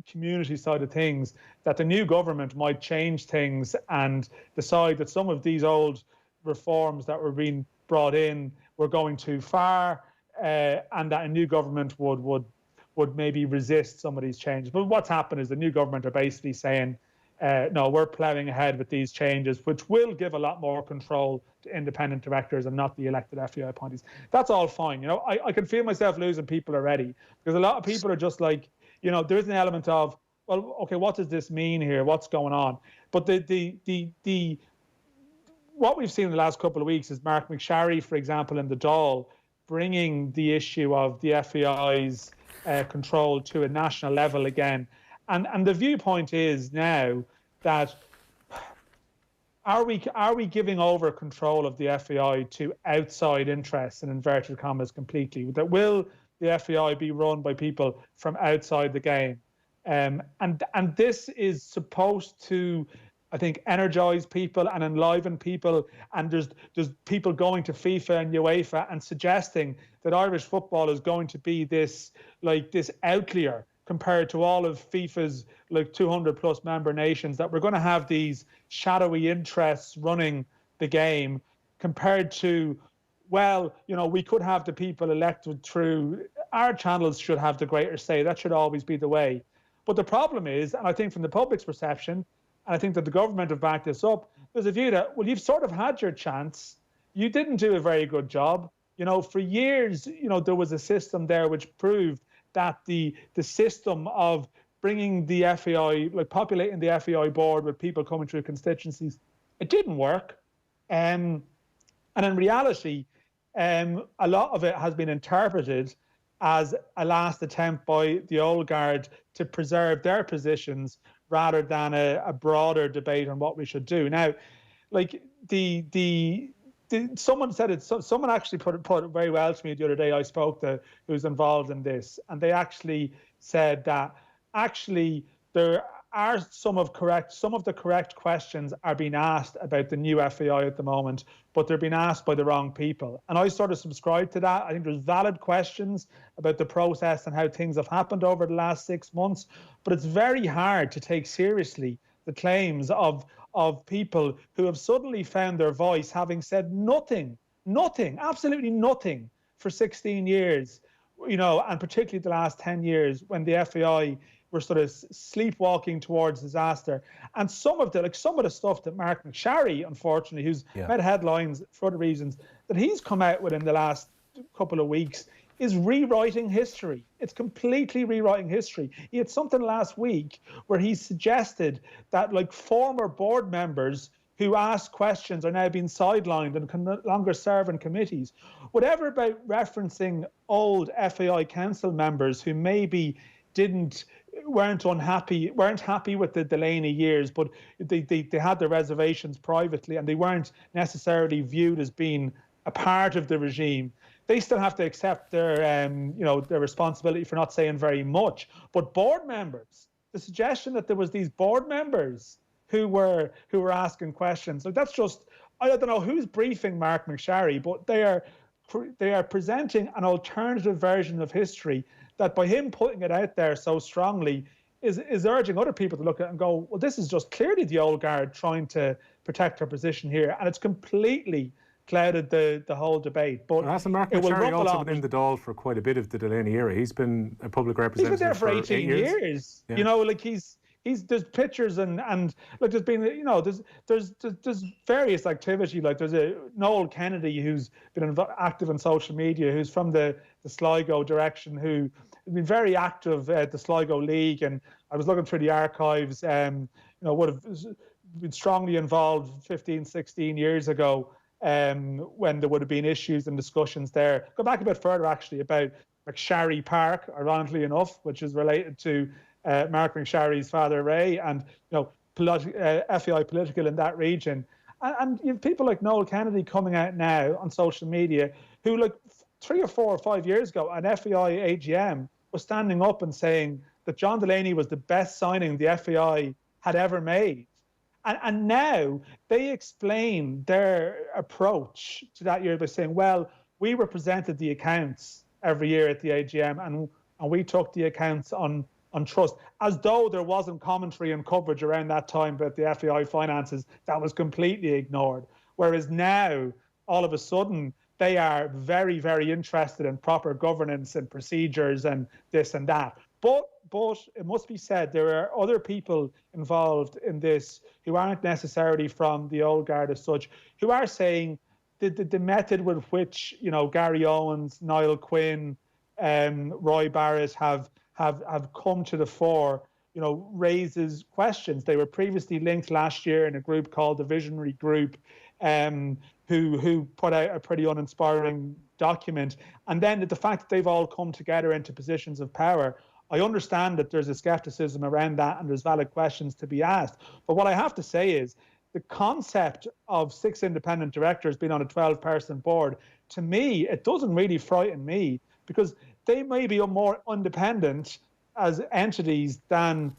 community side of things that the new government might change things and decide that some of these old reforms that were being brought in were going too far, and that a new government would maybe resist some of these changes. But what's happened is the new government are basically saying, no, we're ploughing ahead with these changes, which will give a lot more control to independent directors and not the elected FAI appointees. That's all fine. I can feel myself losing people already, because a lot of people are just like, there is an element of, well, okay, what does this mean here? What's going on? But what we've seen in the last couple of weeks is Mark McSharry, for example, in the Dáil, bringing the issue of the FAI's control to a national level again. And the viewpoint is now that are we giving over control of the FAI to outside interests, in inverted commas, completely? That will the FAI be run by people from outside the game? And this is supposed to, I think, energise people and enliven people. And there's people going to FIFA and UEFA and suggesting that Irish football is going to be this outlier compared to all of FIFA's 200 plus member nations, that we're going to have these shadowy interests running the game compared to, well, we could have the people elected through our channels should have the greater say. That should always be the way. But the problem is, and I think from the public's perception, and I think that the government have backed this up, there's a view that, well, you've sort of had your chance. You didn't do a very good job. For years, there was a system there which proved that the system of bringing the FAI, populating the FAI board with people coming through constituencies, it didn't work. And in reality, a lot of it has been interpreted as a last attempt by the old guard to preserve their positions rather than a broader debate on what we should do. Now, someone said it. Someone actually put it very well to me the other day. I spoke to who's involved in this, and they actually said that actually there are some of the correct questions are being asked about the new FAI at the moment, but they're being asked by the wrong people. And I sort of subscribe to that. I think there's valid questions about the process and how things have happened over the last 6 months, but it's very hard to take seriously the claims of people who have suddenly found their voice, having said nothing, absolutely nothing for 16 years, and particularly the last 10 years when the FAI were sort of sleepwalking towards disaster. And some of the stuff that Mark McSharry, unfortunately, who's made headlines for other reasons, that he's come out with in the last couple of weeks is rewriting history. It's completely rewriting history. He had something last week where he suggested that former board members who ask questions are now being sidelined and can no longer serve in committees. Whatever about referencing old FAI council members who maybe weren't happy with the Delaney years, but they had their reservations privately and they weren't necessarily viewed as being a part of the regime. They still have to accept their their responsibility for not saying very much. But board members, the suggestion that there was these board members who were asking questions, that's just, I don't know who's briefing Mark McSharry, but they are presenting an alternative version of history that, by him putting it out there so strongly, is urging other people to look at it and go, well, this is just clearly the old guard trying to protect her position here, and it's completely clouded the whole debate. But hasn't Mark McSharry also been in the Dáil for quite a bit of the Delaney era? He's been a public representative. He's been there for 18 years. Yeah. He's there's pictures and there's been there's various activity. There's a Noel Kennedy who's been active in social media, who's from the Sligo direction, who has been very active at the Sligo League. And I was looking through the archives. Would have been strongly involved 15, 16 years ago. When there would have been issues and discussions there. Go back a bit further, actually, about McSharry Park, ironically enough, which is related to Mark McSharry's father, Ray, and FAI political in that region. And you have people like Noel Kennedy coming out now on social media who, 3 or 4 or 5 years ago, an FAI AGM was standing up and saying that John Delaney was the best signing the FAI had ever made. And now they explain their approach to that year by saying, well, we represented the accounts every year at the AGM and we took the accounts on trust, as though there wasn't commentary and coverage around that time about the FAI finances. That was completely ignored. Whereas now, all of a sudden, they are very, very interested in proper governance and procedures and this and that. But it must be said, there are other people involved in this who aren't necessarily from the old guard as such, who are saying the method with which, Gary Owens, Niall Quinn, Roy Barrett have come to the fore, raises questions. They were previously linked last year in a group called the Visionary Group, who put out a pretty uninspiring document. And then the fact that they've all come together into positions of power, I understand that there's a skepticism around that and there's valid questions to be asked. But what I have to say is the concept of 6 independent directors being on a 12-person board, to me, it doesn't really frighten me, because they may be more independent as entities than,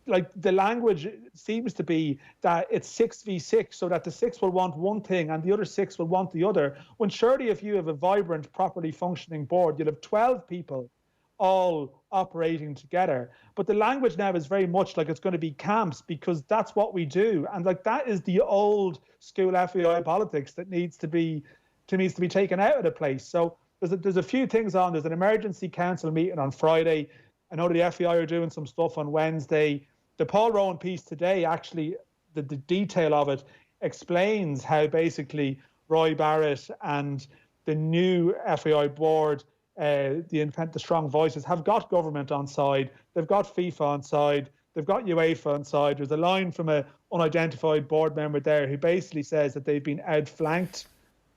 like, the language seems to be that it's 6v6, so that the 6 will want one thing and the other 6 will want the other. When surely if you have a vibrant, properly functioning board, you'll have 12 people all operating together. But the language now is very much like it's going to be camps, because that's what we do. And like, that is the old school FAI politics that needs to be taken out of the place. So there's a few things on. There's an emergency council meeting on Friday. I know the FAI are doing some stuff on Wednesday. The Paul Rowan piece today, actually, the detail of it explains how basically Roy Barrett and the new FAI board, the strong voices, have got government on side. They've got FIFA on side. They've got UEFA on side. There's a line from an unidentified board member there who basically says that they've been outflanked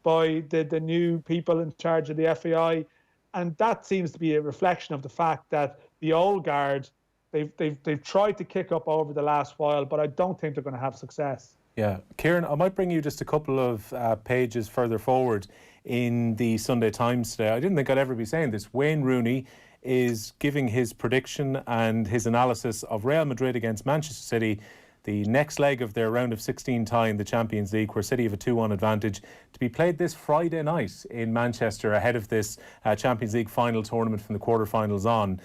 by the new people in charge of the FAI. And that seems to be a reflection of the fact that the old guard, they've tried to kick up over the last while, but I don't think they're going to have success. Yeah. Kieran, I might bring you just a couple of pages further forward in the Sunday Times today. I didn't think I'd ever be saying this. Wayne Rooney is giving his prediction and his analysis of Real Madrid against Manchester City, the next leg of their round of 16 tie in the Champions League, where City have a 2-1 advantage, to be played this Friday night in Manchester ahead of this Champions League final tournament from the quarterfinals on.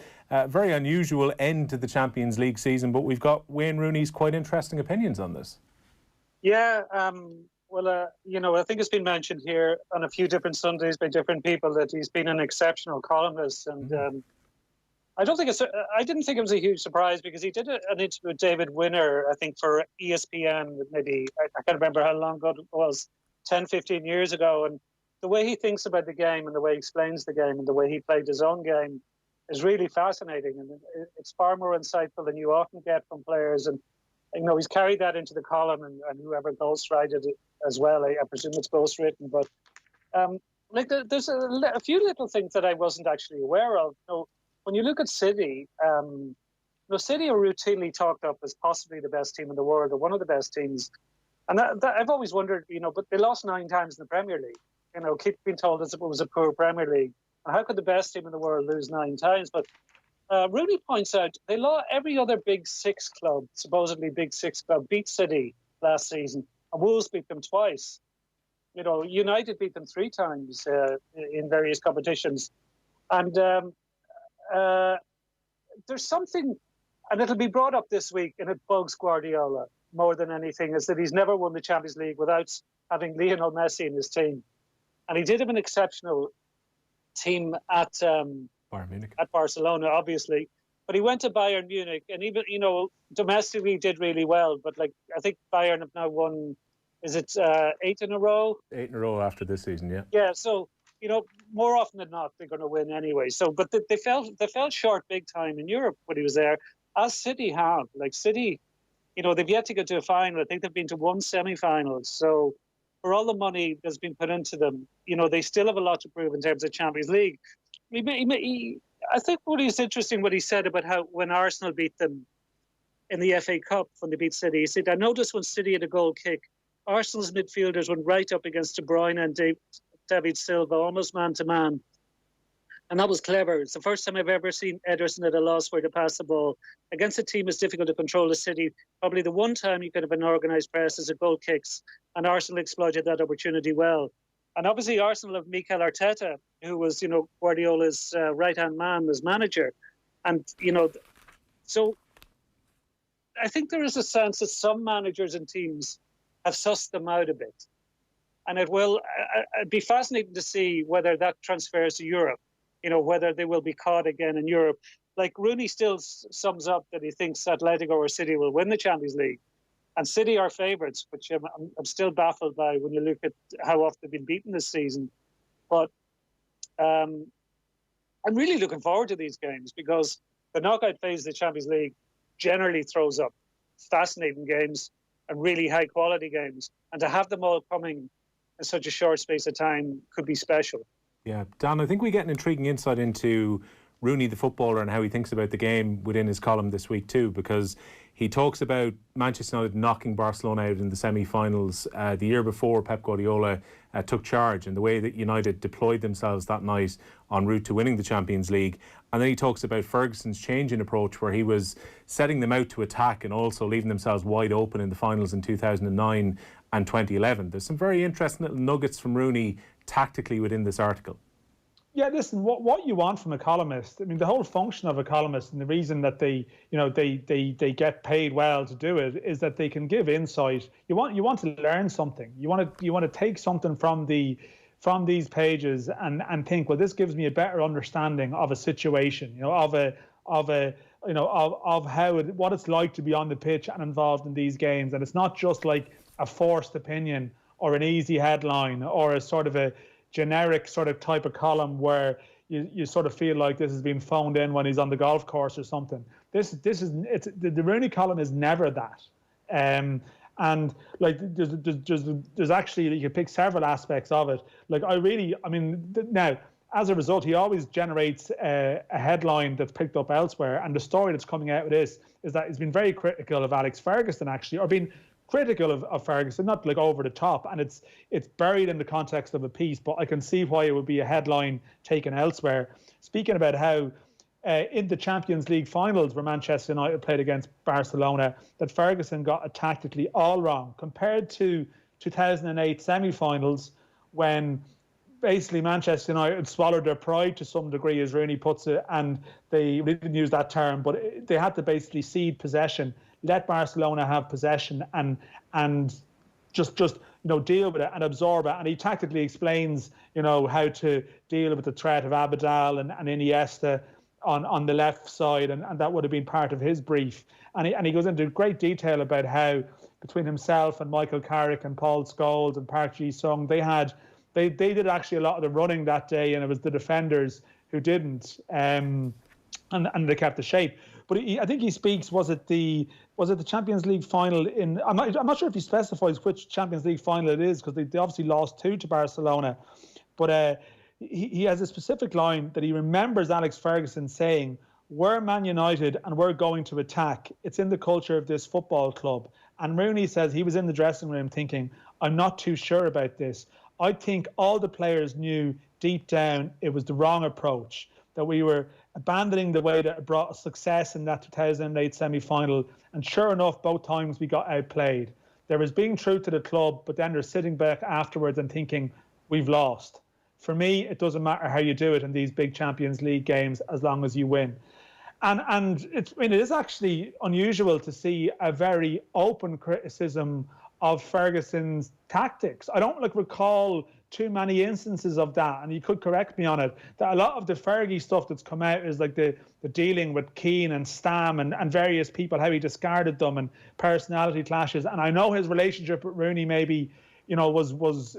Very unusual end to the Champions League season, but we've got Wayne Rooney's quite interesting opinions on this. Yeah, I think it's been mentioned here on a few different Sundays by different people that he's been an exceptional columnist, and I didn't think it was a huge surprise, because he did an interview with David Winner, I think, for ESPN, maybe, I can't remember how long ago it was, 10, 15 years ago. And the way he thinks about the game and the way he explains the game and the way he played his own game is really fascinating. And it's far more insightful than you often get from players. And, he's carried that into the column, and whoever ghostwrited it as well. I presume it's ghostwritten. But there's a few little things that I wasn't actually aware of. When you look at City, City are routinely talked up as possibly the best team in the world, or one of the best teams. And that I've always wondered, but they lost 9 times in the Premier League. Keep being told as if it was a poor Premier League. And how could the best team in the world lose 9 times? But Rooney points out they lost every other Big Six club, supposedly Big Six club, beat City last season. And Wolves beat them twice. United beat them 3 times in various competitions. And there's something, and it'll be brought up this week, and it bugs Guardiola more than anything, is that he's never won the Champions League without having Lionel Messi in his team. And he did have an exceptional team at Bayern Munich, at Barcelona, obviously. But he went to Bayern Munich, and even, domestically did really well. But I think Bayern have now won, is it 8 in a row? 8 in a row after this season, yeah. Yeah, so more often than not, they're going to win anyway. So, but they fell short big time in Europe when he was there, as City have. City, they've yet to get to a final. I think they've been to 1 semi-final. So, for all the money that's been put into them, they still have a lot to prove in terms of Champions League. I think what is interesting, what he said about how when Arsenal beat them in the FA Cup, when they beat City, he said, I noticed when City had a goal kick, Arsenal's midfielders went right up against De Bruyne and David Silva, almost man-to-man. And that was clever. It's the first time I've ever seen Ederson at a loss where to pass the ball. Against a team as difficult to control as City, probably the one time you could have an organised press is a goal kicks, and Arsenal exploited that opportunity well. And obviously Arsenal have Mikel Arteta, who was, Guardiola's right-hand man as manager. And, so I think there is a sense that some managers and teams have sussed them out a bit. And it'd be fascinating to see whether that transfers to Europe, whether they will be caught again in Europe. Rooney still sums up that he thinks Atletico or City will win the Champions League. And City are favourites, which I'm still baffled by when you look at how often they've been beaten this season. But I'm really looking forward to these games, because the knockout phase of the Champions League generally throws up fascinating games and really high-quality games. And to have them all coming in such a short space of time could be special. Yeah, Dan, I think we get an intriguing insight into Rooney, the footballer, and how he thinks about the game within his column this week too, because he talks about Manchester United knocking Barcelona out in the semi-finals the year before Pep Guardiola took charge, and the way that United deployed themselves that night en route to winning the Champions League. And then he talks about Ferguson's change in approach, where he was setting them out to attack and also leaving themselves wide open in the finals in 2009 and 2011. There's some very interesting little nuggets from Rooney tactically within this article. Yeah, listen, what you want from a columnist, I mean, the whole function of a columnist and the reason that they get paid well to do it is that they can give insight. You want to learn something. You want to take something from these pages and think, well, this gives me a better understanding of a situation, of what it's like to be on the pitch and involved in these games. And it's not just like a forced opinion or an easy headline or a sort of a generic sort of type of column where you sort of feel like this has been phoned in when he's on the golf course or something. The Rooney column is never that. And like there's actually, you can pick several aspects of it. Like now, as a result, he always generates a headline that's picked up elsewhere. And the story that's coming out of this is that he's been very critical of Alex Ferguson, actually, or been critical of Ferguson, not like over the top, and it's buried in the context of a piece, but I can see why it would be a headline taken elsewhere. Speaking about how in the Champions League finals where Manchester United played against Barcelona, that Ferguson got it tactically all wrong compared to 2008 semi-finals when basically Manchester United swallowed their pride to some degree, as Rooney puts it, and they didn't use that term, but they had to basically cede possession, let Barcelona have possession and just deal with it and absorb it. And he tactically explains, how to deal with the threat of Abidal and Iniesta on the left side, and that would have been part of his brief. And he goes into great detail about how between himself and Michael Carrick and Paul Scholes and Park Ji-sung, they did actually a lot of the running that day, and it was the defenders who didn't, and they kept the shape. But I think he speaks. Was it the Champions League final in? I'm not sure if he specifies which Champions League final it is, because they obviously lost 2 to Barcelona. But he has a specific line that he remembers Alex Ferguson saying, "We're Man United and we're going to attack. It's in the culture of this football club." And Rooney says he was in the dressing room thinking, "I'm not too sure about this. I think all the players knew deep down it was the wrong approach, that we were abandoning the way that brought us success in that 2008 semi-final. And sure enough, both times we got outplayed. There was being true to the club, but then they're sitting back afterwards and thinking, we've lost. For me, it doesn't matter how you do it in these big Champions League games as long as you win." And it is actually unusual to see a very open criticism of Ferguson's tactics. I don't recall too many instances of that, and you could correct me on it, that a lot of the Fergie stuff that's come out is like the dealing with Keane and Stam and various people, how he discarded them and personality clashes. And I know his relationship with Rooney maybe, was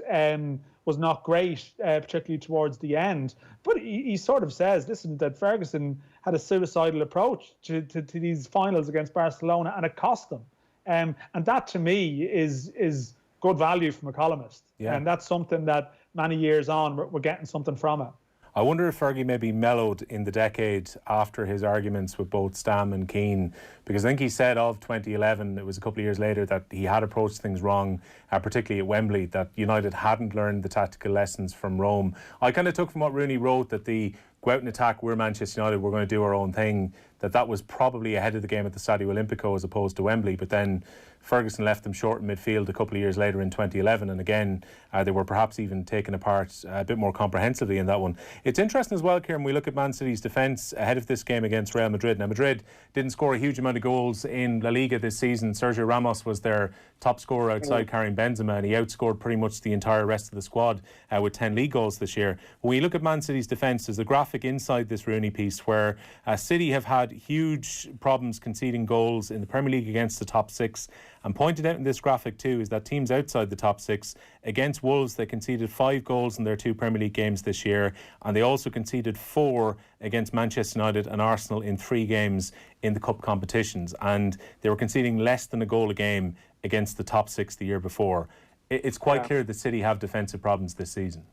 not great, particularly towards the end. But he sort of says, listen, that Ferguson had a suicidal approach to these finals against Barcelona, and it cost them. And that to me is good value from a columnist. Yeah. And that's something that many years on, we're getting something from it. I wonder if Fergie maybe mellowed in the decade after his arguments with both Stam and Keane, because I think he said of 2011, it was a couple of years later, that he had approached things wrong, particularly at Wembley, that United hadn't learned the tactical lessons from Rome. I kind of took from what Rooney wrote that the go out and attack, we're Manchester United, we're going to do our own thing, that was probably ahead of the game at the Stadio Olimpico as opposed to Wembley. But then Ferguson left them short in midfield a couple of years later in 2011, and again they were perhaps even taken apart a bit more comprehensively in that one. It's interesting as well, Kieran, we look at Man City's defence ahead of this game against Real Madrid. Now, Madrid didn't score a huge amount of goals in La Liga this season. Sergio Ramos was their top scorer outside Karim Benzema, and he outscored pretty much the entire rest of the squad with 10 league goals this year. When you look at Man City's defence, there's a graphic inside this Rooney piece where City have had huge problems conceding goals in the Premier League against the top 6. And pointed out in this graphic too is that teams outside the top 6, against Wolves, they conceded 5 goals in their 2 Premier League games this year, and they also conceded 4 against Manchester United and Arsenal in 3 games in the cup competitions, and they were conceding less than a goal a game against the top 6 the year before. It's quite clear that City have defensive problems this season.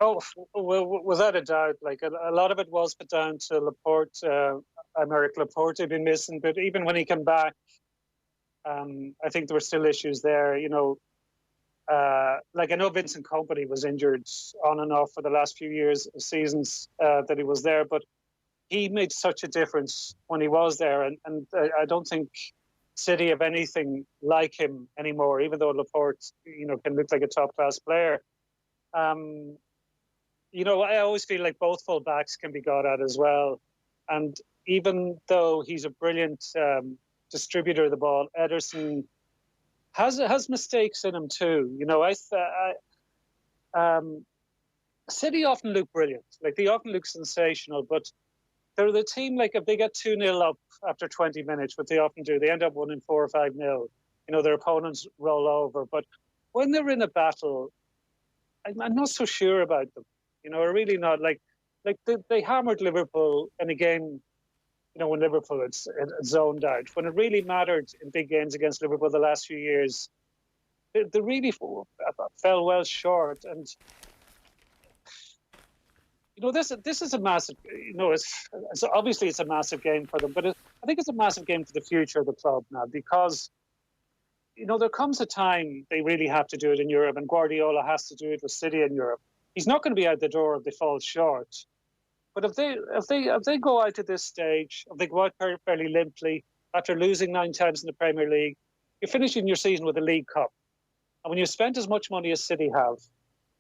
Oh, well, without a doubt. Like a lot of it was put down to Laporte, Aymeric Laporte had been missing, but even when he came back, I think there were still issues there. Like I know Vincent Kompany was injured on and off for the last few seasons that he was there, but he made such a difference when he was there, and I don't think City have anything like him anymore. Even though Laporte, can look like a top class player. I always feel like both full backs can be got at as well, and even though he's a brilliant distributor of the ball, Ederson has mistakes in him too. City often look brilliant, like they often look sensational, but they're the team, like if they get 2-0 up after 20 minutes, what they often do, they end up winning 4 or 5-0. Their opponents roll over, but when they're in a battle, I'm not so sure about them. Really not. Like they hammered Liverpool in a game. When Liverpool had zoned out, when it really mattered in big games against Liverpool the last few years, they really fell well short. And this is a massive. It's obviously it's a massive game for them, but I think it's a massive game for the future of the club now, because there comes a time they really have to do it in Europe, and Guardiola has to do it with City in Europe. He's not going to be out the door if they fall short. But if they go out at this stage, if they go out fairly limply after losing 9 times in the Premier League, you're finishing your season with a League Cup. And when you've spent as much money as City have,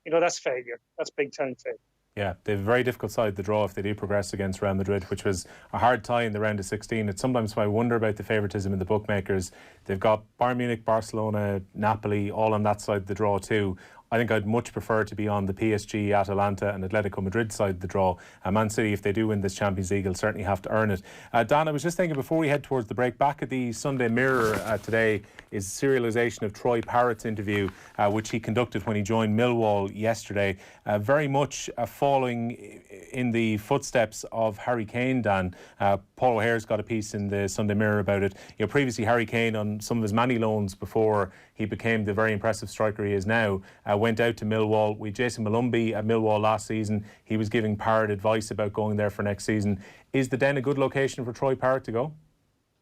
that's failure. That's big time failure. Yeah, they have a very difficult side to draw if they do progress against Real Madrid, which was a hard tie in the round of 16. It's sometimes why I wonder about the favouritism in the bookmakers. They've got Bayern Munich, Barcelona, Napoli all on that side of the draw too. I think I'd much prefer to be on the PSG, Atalanta and Atletico Madrid side of the draw. Man City, if they do win this Champions League, will certainly have to earn it. Dan, I was just thinking before we head towards the break, back at the Sunday Mirror today is serialisation of Troy Parrott's interview, which he conducted when he joined Millwall yesterday. Very much following in the footsteps of Harry Kane, Dan. Paul O'Hare's got a piece in the Sunday Mirror about it. Previously Harry Kane, on some of his many loans before he became the very impressive striker he is now, went out to Millwall. With Jason Malumbi at Millwall last season, he was giving Parrott advice about going there for next season. Is the Den a good location for Troy Parrott to go?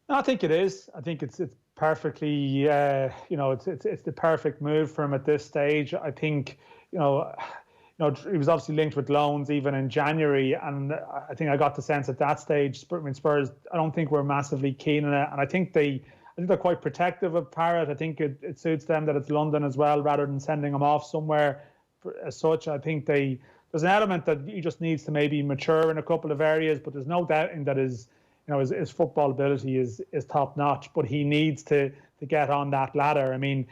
No, I think it is. I think it's perfectly, it's the perfect move for him at this stage. I think, he was obviously linked with loans even in January, and I think I got the sense at that stage, Spurs, I don't think we're massively keen on it, and I think they're quite protective of Parrott. I think it suits them that it's London as well, rather than sending him off somewhere as such. I think there's an element that he just needs to maybe mature in a couple of areas, but there's no doubting that his football ability is top notch. But he needs to get on that ladder. I mean,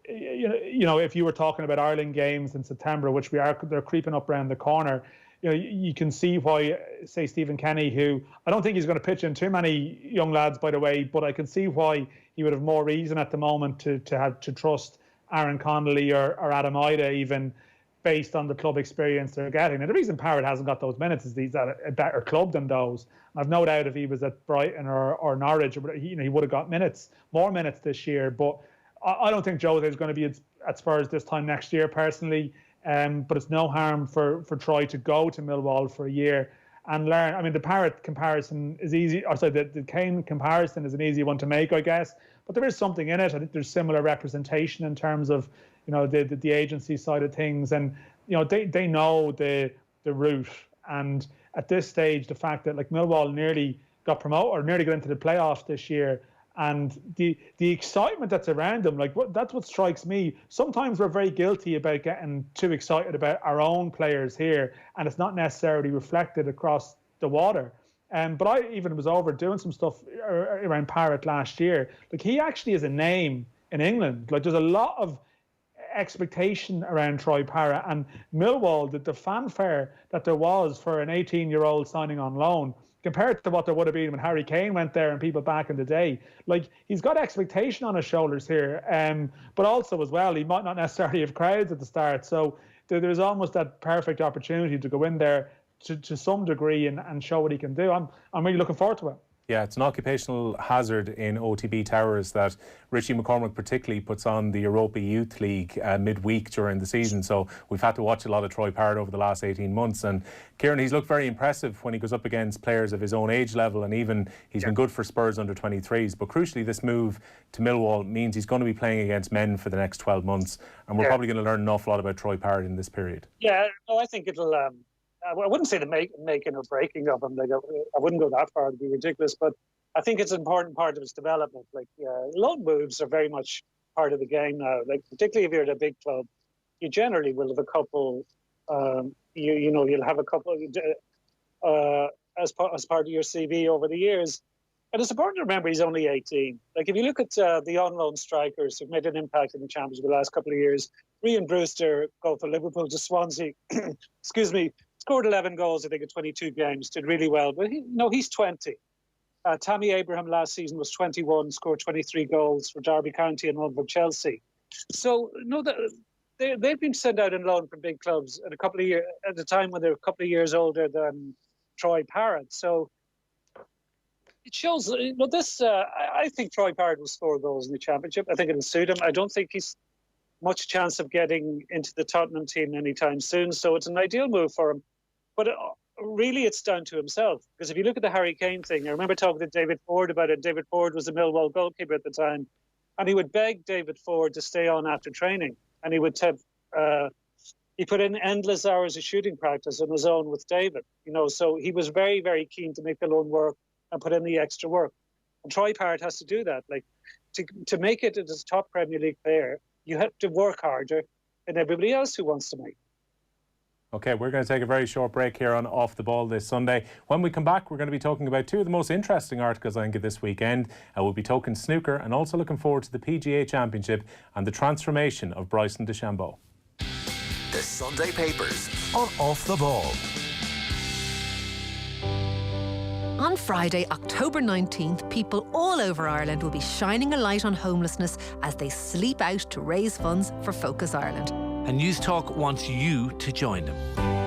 if you were talking about Ireland games in September, which they're creeping up around the corner. You can see why, say, Stephen Kenny, who I don't think he's going to pitch in too many young lads, by the way, but I can see why he would have more reason at the moment to trust Aaron Connolly or Adam Ida, even based on the club experience they're getting. And the reason Parrott hasn't got those minutes is he's at a better club than those. I've no doubt if he was at Brighton or Norwich, he would have got more minutes this year. But I don't think Jose is going to be at Spurs this time next year, personally. But it's no harm for Troy to go to Millwall for a year and learn. I mean, the Parrott comparison is easy. The Kane comparison is an easy one to make, I guess. But there is something in it. I think there's similar representation in terms of, the agency side of things, and they know the route. And at this stage, the fact that Millwall nearly got promoted or nearly got into the playoffs this year. And the excitement that's around them, that's what strikes me. Sometimes we're very guilty about getting too excited about our own players here, and it's not necessarily reflected across the water. But I even was over doing some stuff around Parrott last year. He actually is a name in England. There's a lot of expectation around Troy Parrott, and Millwall, the fanfare that there was for an 18-year-old signing on loan, compared to what there would have been when Harry Kane went there and people back in the day. He's got expectation on his shoulders here, but also as well, he might not necessarily have crowds at the start. So there's almost that perfect opportunity to go in there to some degree and show what he can do. I'm really looking forward to it. Yeah, it's an occupational hazard in OTB Towers that Richie McCormick particularly puts on the Europa Youth League midweek during the season. So we've had to watch a lot of Troy Parrott over the last 18 months. And Kieran, he's looked very impressive when he goes up against players of his own age level, and even he's been good for Spurs under 23s. But crucially, this move to Millwall means he's going to be playing against men for the next 12 months. And we're probably going to learn an awful lot about Troy Parrott in this period. Yeah, no, I think it'll... I wouldn't say the making or breaking of him. Like I wouldn't go that far; it'd be ridiculous. But I think it's an important part of his development. Like loan moves are very much part of the game now. Like particularly if you're at a big club, you generally will have a couple. You'll have a couple as part of your CV over the years. And it's important to remember he's only 18. Like if you look at the on-loan strikers who've made an impact in the Championship the last couple of years, Ryan Brewster, go for Liverpool to Swansea. Excuse me. Scored 11 goals, I think, in 22 games, did really well. But he's 20. Tammy Abraham last season was 21, scored 23 goals for Derby County and one for Chelsea. So, they've been sent out on loan from big clubs at a time when they're a couple of years older than Troy Parrott. So it shows, I think Troy Parrott will score goals in the Championship. I think it'll suit him. I don't think he's much chance of getting into the Tottenham team anytime soon. So it's an ideal move for him. But really, it's down to himself. Because if you look at the Harry Kane thing, I remember talking to David Ford about it. David Ford was the Millwall goalkeeper at the time. And he would beg David Ford to stay on after training. And he would he put in endless hours of shooting practice on his own with David. So he was very, very keen to make the loan work and put in the extra work. And Troy Parrott has to do that. Like to make it as a top Premier League player, you have to work harder than everybody else who wants to make. OK, we're going to take a very short break here on Off the Ball this Sunday. When we come back, we're going to be talking about two of the most interesting articles, I think, of this weekend. We'll be talking snooker and also looking forward to the PGA Championship and the transformation of Bryson DeChambeau. The Sunday Papers on Off the Ball. On Friday, October 19th, people all over Ireland will be shining a light on homelessness as they sleep out to raise funds for Focus Ireland. And News Talk wants you to join them.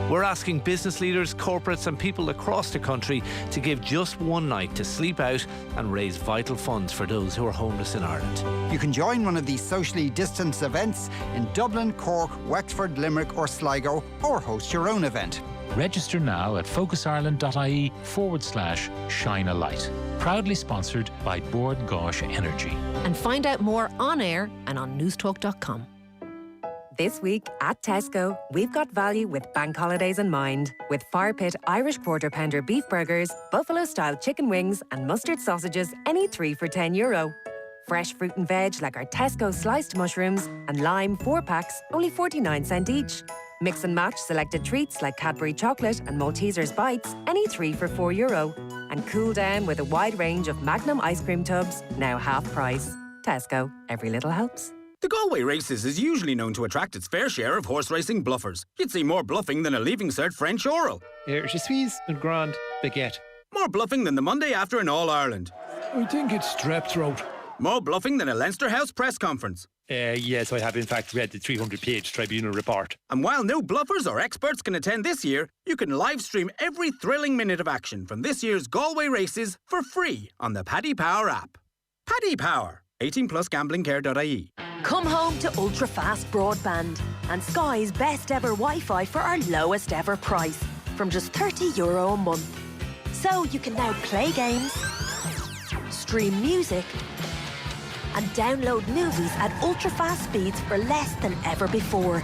We're asking business leaders, corporates and people across the country to give just one night to sleep out and raise vital funds for those who are homeless in Ireland. You can join one of these socially distanced events in Dublin, Cork, Wexford, Limerick or Sligo, or host your own event. Register now at focusireland.ie/shine a light. Proudly sponsored by Bord Gáis Energy. And find out more on air and on newstalk.com. This week at Tesco, we've got value with bank holidays in mind. With Fire Pit Irish Quarter Pounder beef burgers, buffalo-style chicken wings and mustard sausages, any 3 for €10. Fresh fruit and veg like our Tesco sliced mushrooms and lime 4 packs, only 49 cents each. Mix and match selected treats like Cadbury chocolate and Maltesers bites, any 3 for €4. And cool down with a wide range of Magnum ice cream tubs, now half price. Tesco, every little helps. The Galway Races is usually known to attract its fair share of horse racing bluffers. You'd see more bluffing than a Leaving Cert French oral. Je suis un grand baguette. More bluffing than the Monday after in All-Ireland. I think it's strep throat. More bluffing than a Leinster House press conference. Yes, I have in fact read the 300-page tribunal report. And while no bluffers or experts can attend this year, you can live stream every thrilling minute of action from this year's Galway Races for free on the Paddy Power app. Paddy Power. 18+ gamblingcare.ie. Come home to ultra-fast broadband and Sky's best ever Wi-Fi for our lowest ever price, from just €30 a month. So you can now play games, stream music and download movies at ultra-fast speeds for less than ever before.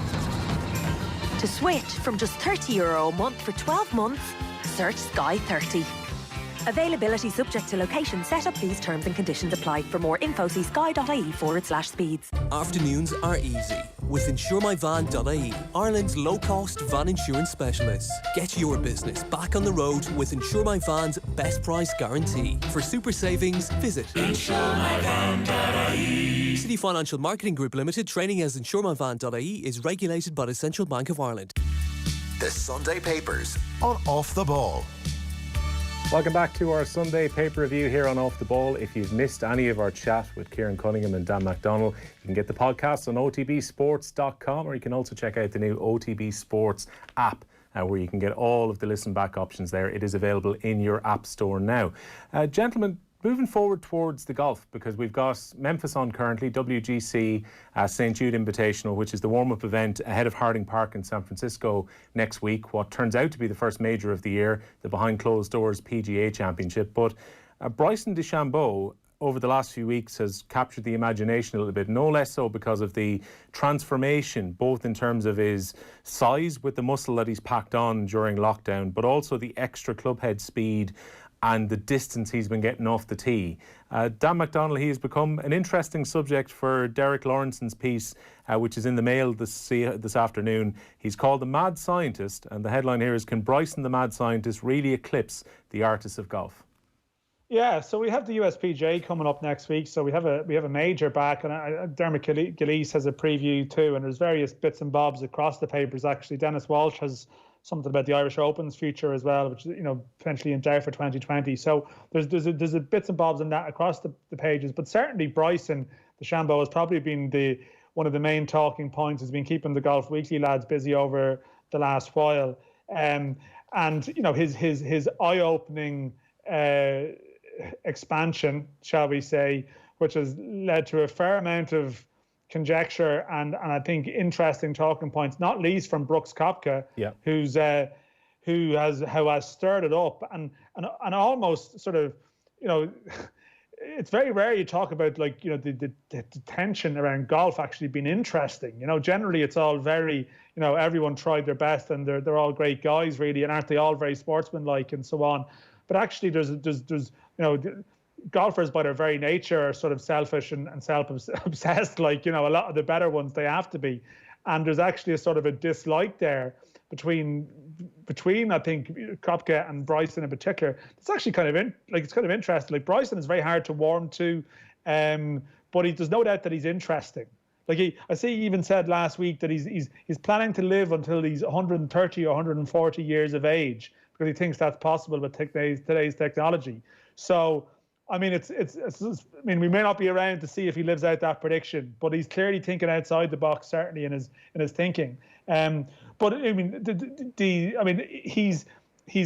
To switch from just €30 a month for 12 months, search Sky 30. Availability subject to location. Set up these terms and conditions apply. For more info, see sky.ie/speeds. Afternoons are easy with insuremyvan.ie, Ireland's low-cost van insurance specialist. Get your business back on the road with Insure My Van's best price guarantee. For super savings, visit insuremyvan.ie. City Financial Marketing Group Limited, trading as insuremyvan.ie, is regulated by the Central Bank of Ireland. The Sunday Papers on Off the Ball. Welcome back to our Sunday paper review here on Off the Ball. If you've missed any of our chat with Kieran Cunningham and Dan McDonnell, you can get the podcast on otbsports.com, or you can also check out the new OTB Sports app where you can get all of the listen back options there. It is available in your app store now. Gentlemen, moving forward towards the golf, because we've got Memphis on currently, WGC St. Jude Invitational, which is the warm-up event ahead of Harding Park in San Francisco next week, what turns out to be the first major of the year, the behind closed doors PGA Championship. But Bryson DeChambeau over the last few weeks has captured the imagination a little bit, no less so because of the transformation, both in terms of his size with the muscle that he's packed on during lockdown, but also the extra clubhead speed and the distance he's been getting off the tee. Dan McDonnell, he has become an interesting subject for Derek Lawrenson's piece, which is in the Mail this afternoon. He's called The Mad Scientist, and the headline here is, Can Bryson the Mad Scientist really eclipse the artists of golf? Yeah, so we have the USPGA coming up next week. So we have a major back, and Dermot Gillese has a preview too. And there's various bits and bobs across the papers. Actually, Dennis Walsh has something about the Irish Open's future as well, which is potentially in doubt for 2020. So there's a bits and bobs in that across the pages. But certainly Bryson DeChambeau has probably been one of the main talking points. Has been keeping the Golf Weekly lads busy over the last while. And his eye-opening expansion, shall we say, which has led to a fair amount of conjecture and I think interesting talking points, not least from Brooks Koepka, who has stirred it up and almost sort of, it's very rare you talk about the tension around golf actually being interesting. Generally it's all very, everyone tried their best and they're all great guys really, and aren't they all very sportsmanlike and so on. But actually there's golfers by their very nature are sort of selfish and self-obsessed, a lot of the better ones, they have to be. And there's actually a sort of a dislike there between I think Koepka and Bryson in particular. It's actually kind of interesting. Like, Bryson is very hard to warm to, but there's no doubt that he's interesting. I see he even said last week that he's planning to live until he's 130 or 140 years of age, because he thinks that's possible with today's technology. So, I mean, we may not be around to see if he lives out that prediction, but he's clearly thinking outside the box, certainly in his thinking. But I mean, he's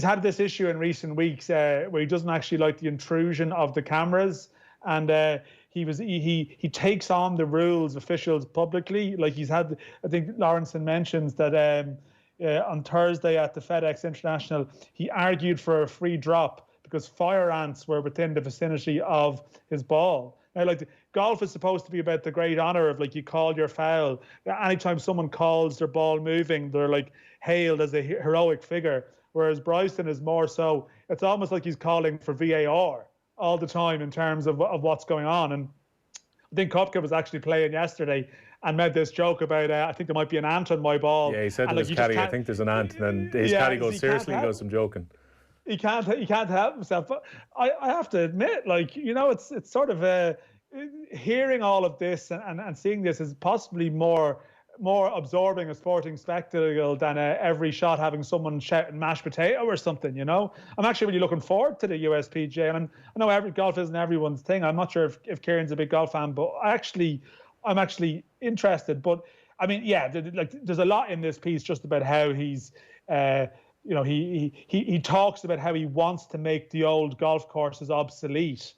had this issue in recent weeks where he doesn't actually like the intrusion of the cameras, and he takes on the rules officials publicly. Like, he's had, I think Lawrenson mentions that on Thursday at the FedEx International, he argued for a free drop because fire ants were within the vicinity of his ball. Now, golf is supposed to be about the great honor of, you call your foul. Anytime someone calls their ball moving, they're hailed as a heroic figure. Whereas Bryson is more so, it's almost like he's calling for VAR all the time in terms of what's going on. And I think Koepka was actually playing yesterday and made this joke about, I think there might be an ant on my ball. Yeah, he said to his caddy, I think there's an ant. And then his caddy goes, seriously? He goes, I'm joking. He can't help himself. But I have to admit, it's sort of hearing all of this and seeing this is possibly more absorbing a sporting spectacle than every shot having someone shouting mashed potato or something. I'm actually really looking forward to the USPGA, and I know golf isn't everyone's thing. I'm not sure if Kieran's a big golf fan, but I'm actually interested. But I mean, yeah, there's a lot in this piece just about how he's he talks about how he wants to make the old golf courses obsolete.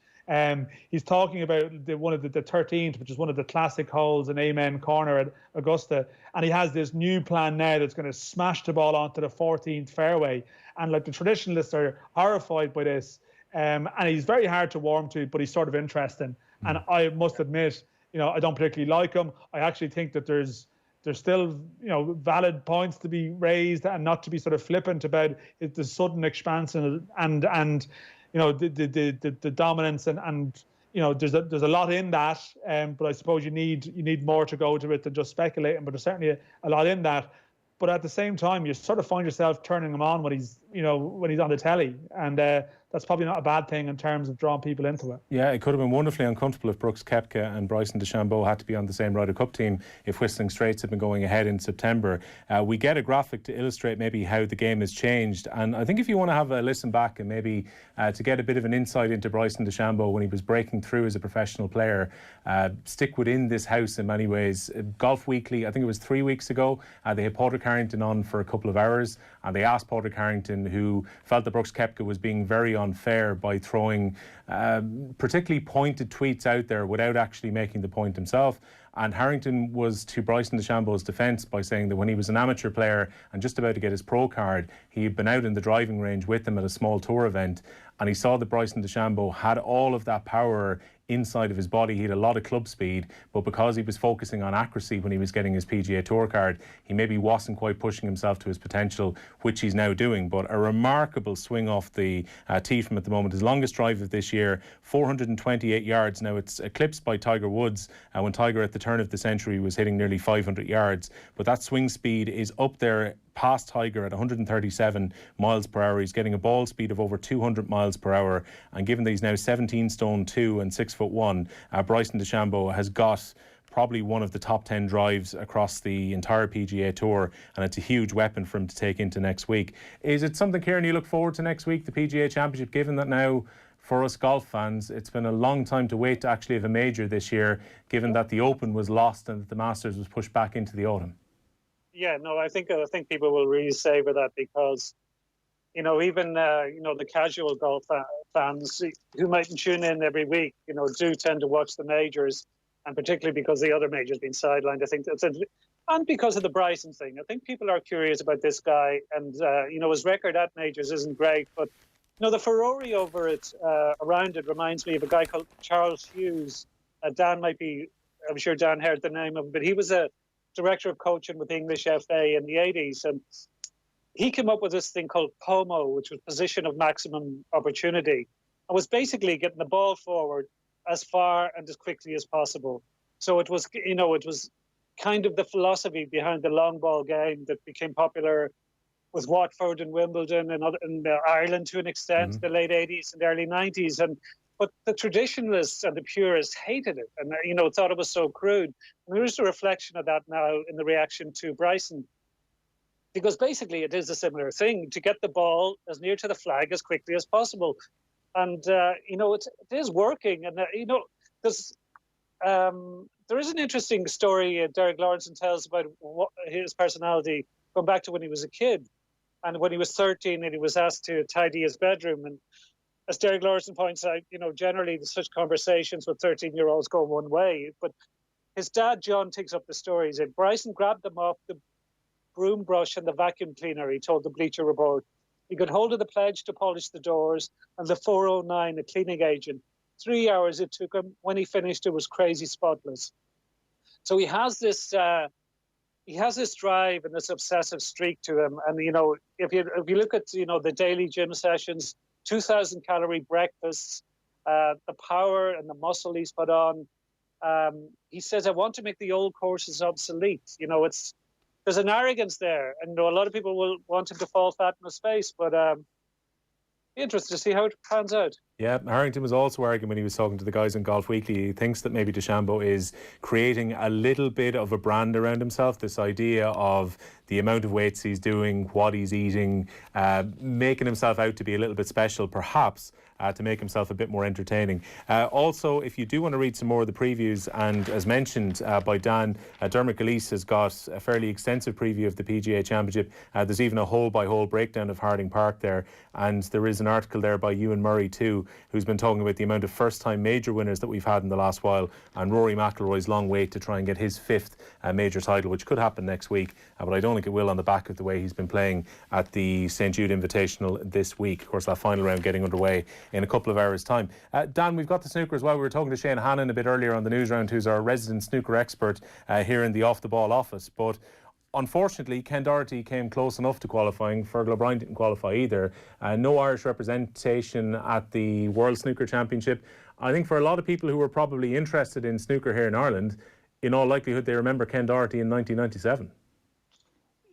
He's talking about one of the 13th, which is one of the classic holes in Amen Corner at Augusta, and he has this new plan now that's going to smash the ball onto the 14th fairway. And the traditionalists are horrified by this, and he's very hard to warm to, but he's sort of interesting. And I must admit, I don't particularly like him. I actually think that there's still, valid points to be raised, and not to be sort of flippant about the sudden expansion and the dominance and there's a lot in that. But I suppose you need more to go to it than just speculating. But there's certainly a lot in that. But at the same time, you sort of find yourself turning him on when when he's on the telly, and that's probably not a bad thing in terms of drawing people into it. Yeah, it could have been wonderfully uncomfortable if Brooks Koepka and Bryson DeChambeau had to be on the same Ryder Cup team if Whistling Straits had been going ahead in September. We get a graphic to illustrate maybe how the game has changed, and I think if you want to have a listen back and maybe to get a bit of an insight into Bryson DeChambeau when he was breaking through as a professional player, stick within this house in many ways. Golf Weekly, I think it was 3 weeks ago, they had Padraig Harrington on for a couple of hours, and they asked Padraig Harrington, who felt that Brooks Koepka was being very unfair by throwing particularly pointed tweets out there without actually making the point himself. And Harrington was to Bryson DeChambeau's defence by saying that when he was an amateur player and just about to get his pro card, he had been out in the driving range with him at a small tour event, and he saw that Bryson DeChambeau had all of that power inside of his body. He had a lot of club speed, but because he was focusing on accuracy when he was getting his PGA Tour card, he maybe wasn't quite pushing himself to his potential, which he's now doing. But a remarkable swing off the tee from at the moment. His longest drive of this year, 428 yards. Now it's eclipsed by Tiger Woods when Tiger at the turn of the century was hitting nearly 500 yards. But that swing speed is up there past Tiger at 137 miles per hour. He's getting a ball speed of over 200 miles per hour. And given that he's now 17 stone 2 and 6'1", Bryson DeChambeau has got probably one of the top 10 drives across the entire PGA Tour, and it's a huge weapon for him to take into next week. Is it something, Kieran, you look forward to next week, the PGA Championship, given that now for us golf fans, it's been a long time to wait to actually have a major this year, given that the Open was lost and that the Masters was pushed back into the autumn? Yeah, no, I think people will really savour that because, even the casual golf fans who mightn't tune in every week, do tend to watch the majors, and particularly because the other majors been sidelined. I think that's it, and because of the Bryson thing. I think people are curious about this guy, and his record at majors isn't great, but the furore over it, around it, reminds me of a guy called Charles Hughes. I'm sure Dan heard the name of him, but he was a director of coaching with English FA in the 80s, and he came up with this thing called POMO, which was position of maximum opportunity, and was basically getting the ball forward as far and as quickly as possible. So it was kind of the philosophy behind the long ball game that became popular with Watford and Wimbledon and Ireland to an extent, the late 80s and early 90s, but the traditionalists and the purists hated it and, thought it was so crude. And there is a reflection of that now in the reaction to Bryson, because basically it is a similar thing, to get the ball as near to the flag as quickly as possible. And, it is working. And, there is an interesting story Derek Lawrenson tells about his personality going back to when he was a kid. And when he was 13 and he was asked to tidy his bedroom, and as Derek Lawrenson points out, generally such conversations with 13-year-olds go one way. But his dad, John, takes up the story. He said, Bryson grabbed them off the broom brush and the vacuum cleaner, he told the Bleacher Report. He got hold of the pledge to polish the doors and the 409, a cleaning agent. 3 hours it took him. When he finished, it was crazy spotless. So he has this drive and this obsessive streak to him. And, if you look at, the daily gym sessions, 2,000 calorie breakfasts, the power and the muscle he's put on. He says, I want to make the old courses obsolete. There's an arrogance there. And a lot of people will want him to fall flat in his face, but be interested to see how it pans out. Yeah, Harrington was also arguing when he was talking to the guys in Golf Weekly, he thinks that maybe DeChambeau is creating a little bit of a brand around himself, this idea of the amount of weights he's doing, what he's eating, making himself out to be a little bit special, perhaps, to make himself a bit more entertaining. Also, if you do want to read some more of the previews, and as mentioned by Dan, Dermot Gilleese has got a fairly extensive preview of the PGA Championship. There's even a hole-by-hole breakdown of Harding Park there, and there is an article there by Ewan Murray too, who's been talking about the amount of first-time major winners that we've had in the last while, and Rory McIlroy's long wait to try and get his fifth major title, which could happen next week, but I don't think it will on the back of the way he's been playing at the St Jude Invitational this week. Of course, that final round getting underway in a couple of hours' time. Dan, we've got the snooker as well. We were talking to Shane Hannon a bit earlier on the news round, who's our resident snooker expert here in the Off the Ball office, but unfortunately, Ken Doherty came close enough to qualifying. Fergal O'Brien didn't qualify either. No Irish representation at the World Snooker Championship. I think for a lot of people who were probably interested in snooker here in Ireland, in all likelihood they remember Ken Doherty in 1997.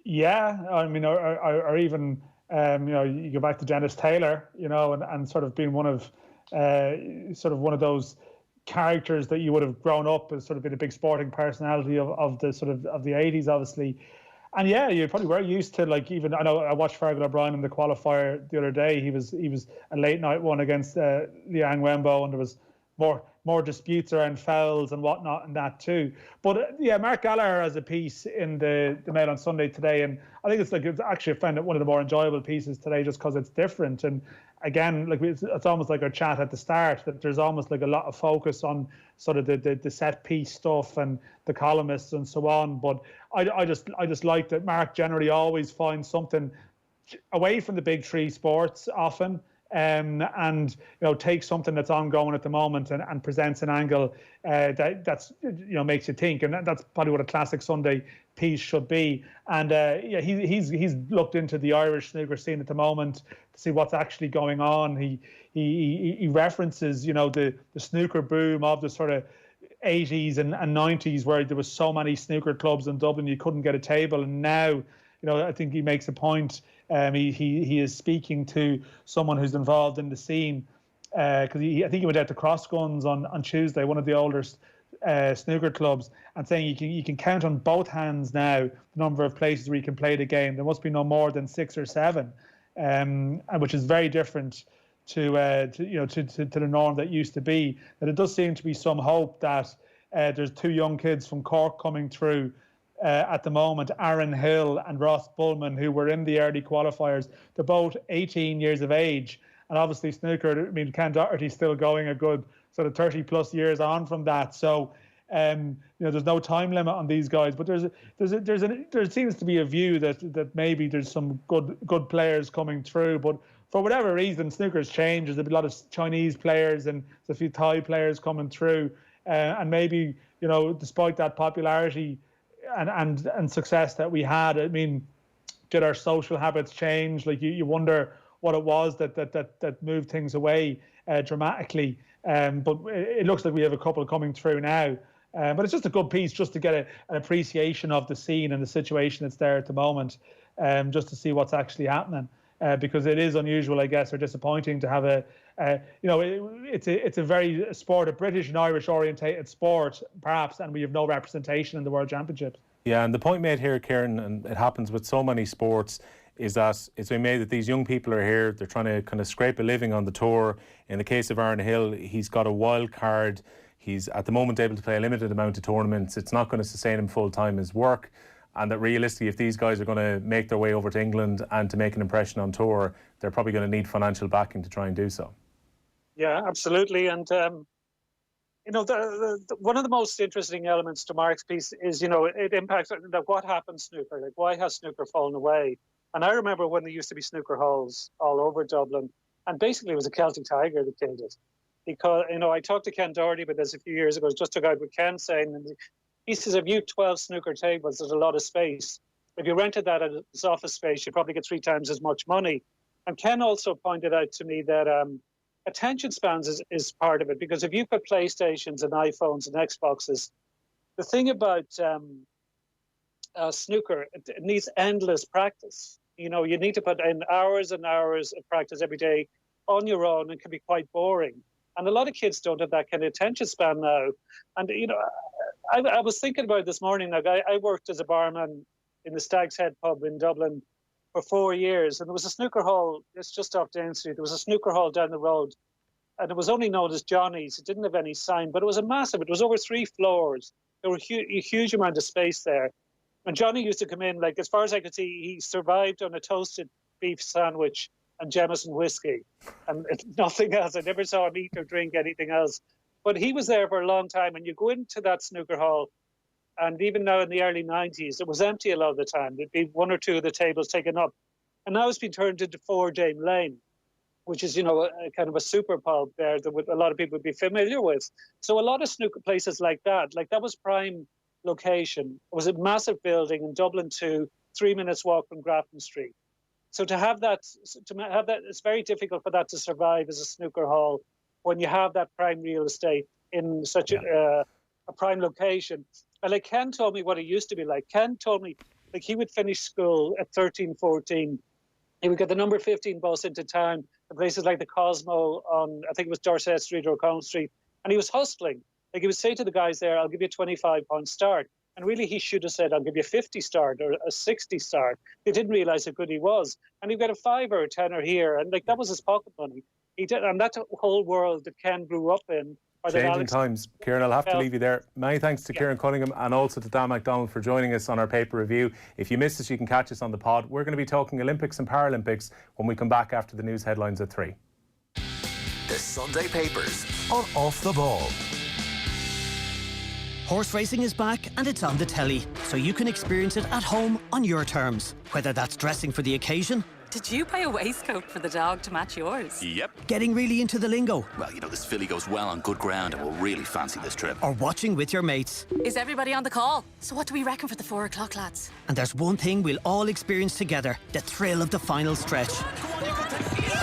Yeah, I mean, or even You go back to Dennis Taylor, and sort of being one of those characters that you would have grown up as, sort of been a big sporting personality of the 80s, obviously. And yeah, you probably were used to, like, even I know I watched Fergal O'Brien in the qualifier the other day. He was a late night one against Liang Wenbo, and there was more disputes around fouls and whatnot and that too. But yeah, Mark Gallagher has a piece in the Mail on Sunday today, and I think it's actually, I found it one of the more enjoyable pieces today just because it's different. And again, like it's almost like our chat at the start, that there's almost like a lot of focus on sort of the set piece stuff and the columnists and so on. But I just like that Mark generally always finds something away from the big three sports often, and takes something that's ongoing at the moment and presents an angle that's makes you think, and that's probably what a classic Sunday piece should be. And he's looked into the Irish snooker scene at the moment to see what's actually going on. He references the snooker boom of the sort of 80s and 90s, where there was so many snooker clubs in Dublin you couldn't get a table, and now I think he makes a point. He is speaking to someone who's involved in the scene, because I think he went out to Crossguns on Tuesday, one of the oldest snooker clubs, and saying you can count on both hands now the number of places where you can play the game. There must be no more than 6 or 7, which is very different to the norm that used to be. And it does seem to be some hope that there's 2 young kids from Cork coming through at the moment, Aaron Hill and Ross Bullman, who were in the early qualifiers. They're both 18 years of age, and obviously snooker, Ken Doherty's still going a good sort of 30 plus years on from that. So there's no time limit on these guys, but there seems to be a view that maybe there's some good players coming through. But for whatever reason, snooker's changed. There's a lot of Chinese players and there's a few Thai players coming through, and maybe despite that popularity and success that we had, did our social habits change? Like you wonder what it was that moved things away dramatically. But it looks like we have a couple coming through now. But it's just a good piece just to get an appreciation of the scene and the situation that's there at the moment, just to see what's actually happening. Because it is unusual, I guess, or disappointing to have it's a very British and Irish orientated sport, perhaps, and we have no representation in the World Championships. Yeah, and the point made here, Kieran, and it happens with so many sports, is that it's been made that these young people are here, they're trying to kind of scrape a living on the tour. In the case of Aaron Hill, he's got a wild card. He's at the moment able to play a limited amount of tournaments. It's not going to sustain him full time as work. And that realistically, if these guys are going to make their way over to England and to make an impression on tour, they're probably going to need financial backing to try and do so. Yeah, absolutely. And, one of the most interesting elements to Mark's piece is, it impacts what happens snooker. Like, why has snooker fallen away? And I remember when there used to be snooker halls all over Dublin, and basically it was a Celtic Tiger that killed it. Because, I talked to Ken Doherty about this a few years ago, just took out with Ken saying, and he says, if you have 12 snooker tables, there's a lot of space. If you rented that as office space, you'd probably get 3 times as much money. And Ken also pointed out to me that attention spans is part of it, because if you've got PlayStations and iPhones and Xboxes, the thing about snooker, it needs endless practice. You need to put in hours and hours of practice every day on your own, and can be quite boring. And a lot of kids don't have that kind of attention span now. And, I was thinking about it this morning. Like I worked as a barman in the Stag's Head pub in Dublin for 4 years, and there was a snooker hall. It's just off Down Street. There was a snooker hall down the road, and it was only known as Johnny's. It didn't have any sign, but it was a massive. It was over 3 floors. There was a huge amount of space there, and Johnny used to come in. Like, as far as I could see, he survived on a toasted beef sandwich and Jameson whiskey, and nothing else. I never saw him eat or drink anything else. But he was there for a long time, and you go into that snooker hall, and even now in the early 90s, it was empty a lot of the time. There'd be 1 or 2 of the tables taken up. And now it's been turned into 4 Dame Lane, which is, a kind of a super pub there that a lot of people would be familiar with. So a lot of snooker places like that was prime location. It was a massive building in Dublin 2, 3 minutes walk from Grafton Street. So to have that, it's very difficult for that to survive as a snooker hall when you have that prime real estate in such a prime location. And like Ken told me what it used to be like. Ken told me, like, he would finish school at 13, 14, He would get the number 15 bus into town, to places like the Cosmo on, I think it was Dorset Street or O'Connell Street, and he was hustling. Like, he would say to the guys there, I'll give you a £25 start. And really, he should have said, I'll give you a 50 start or a 60 start. They didn't realise how good he was. And he'd get a 5 or a 10 here. And like, that was his pocket money. He did, and that's a whole world that Ken grew up in. Changing times. Kieran, I'll have to leave you there. Many thanks to Kieran Cunningham and also to Dan McDonnell for joining us on our paper review. If you missed us, you can catch us on the pod. We're going to be talking Olympics and Paralympics when we come back after the news headlines at 3. The Sunday Papers on Off the Ball. Horse racing is back and it's on the telly, so you can experience it at home on your terms. Whether that's dressing for the occasion, Did you buy a waistcoat for the dog to match yours? Yep. getting really into the lingo, Well, you know, this filly goes well on good ground and will really fancy this trip. or watching with your mates. Is everybody on the call? So what do we reckon for the 4 o'clock, lads? And there's one thing we'll all experience together, the thrill of the final stretch.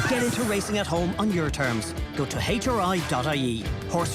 Get into racing at home on your terms. Go to hri.ie. Horse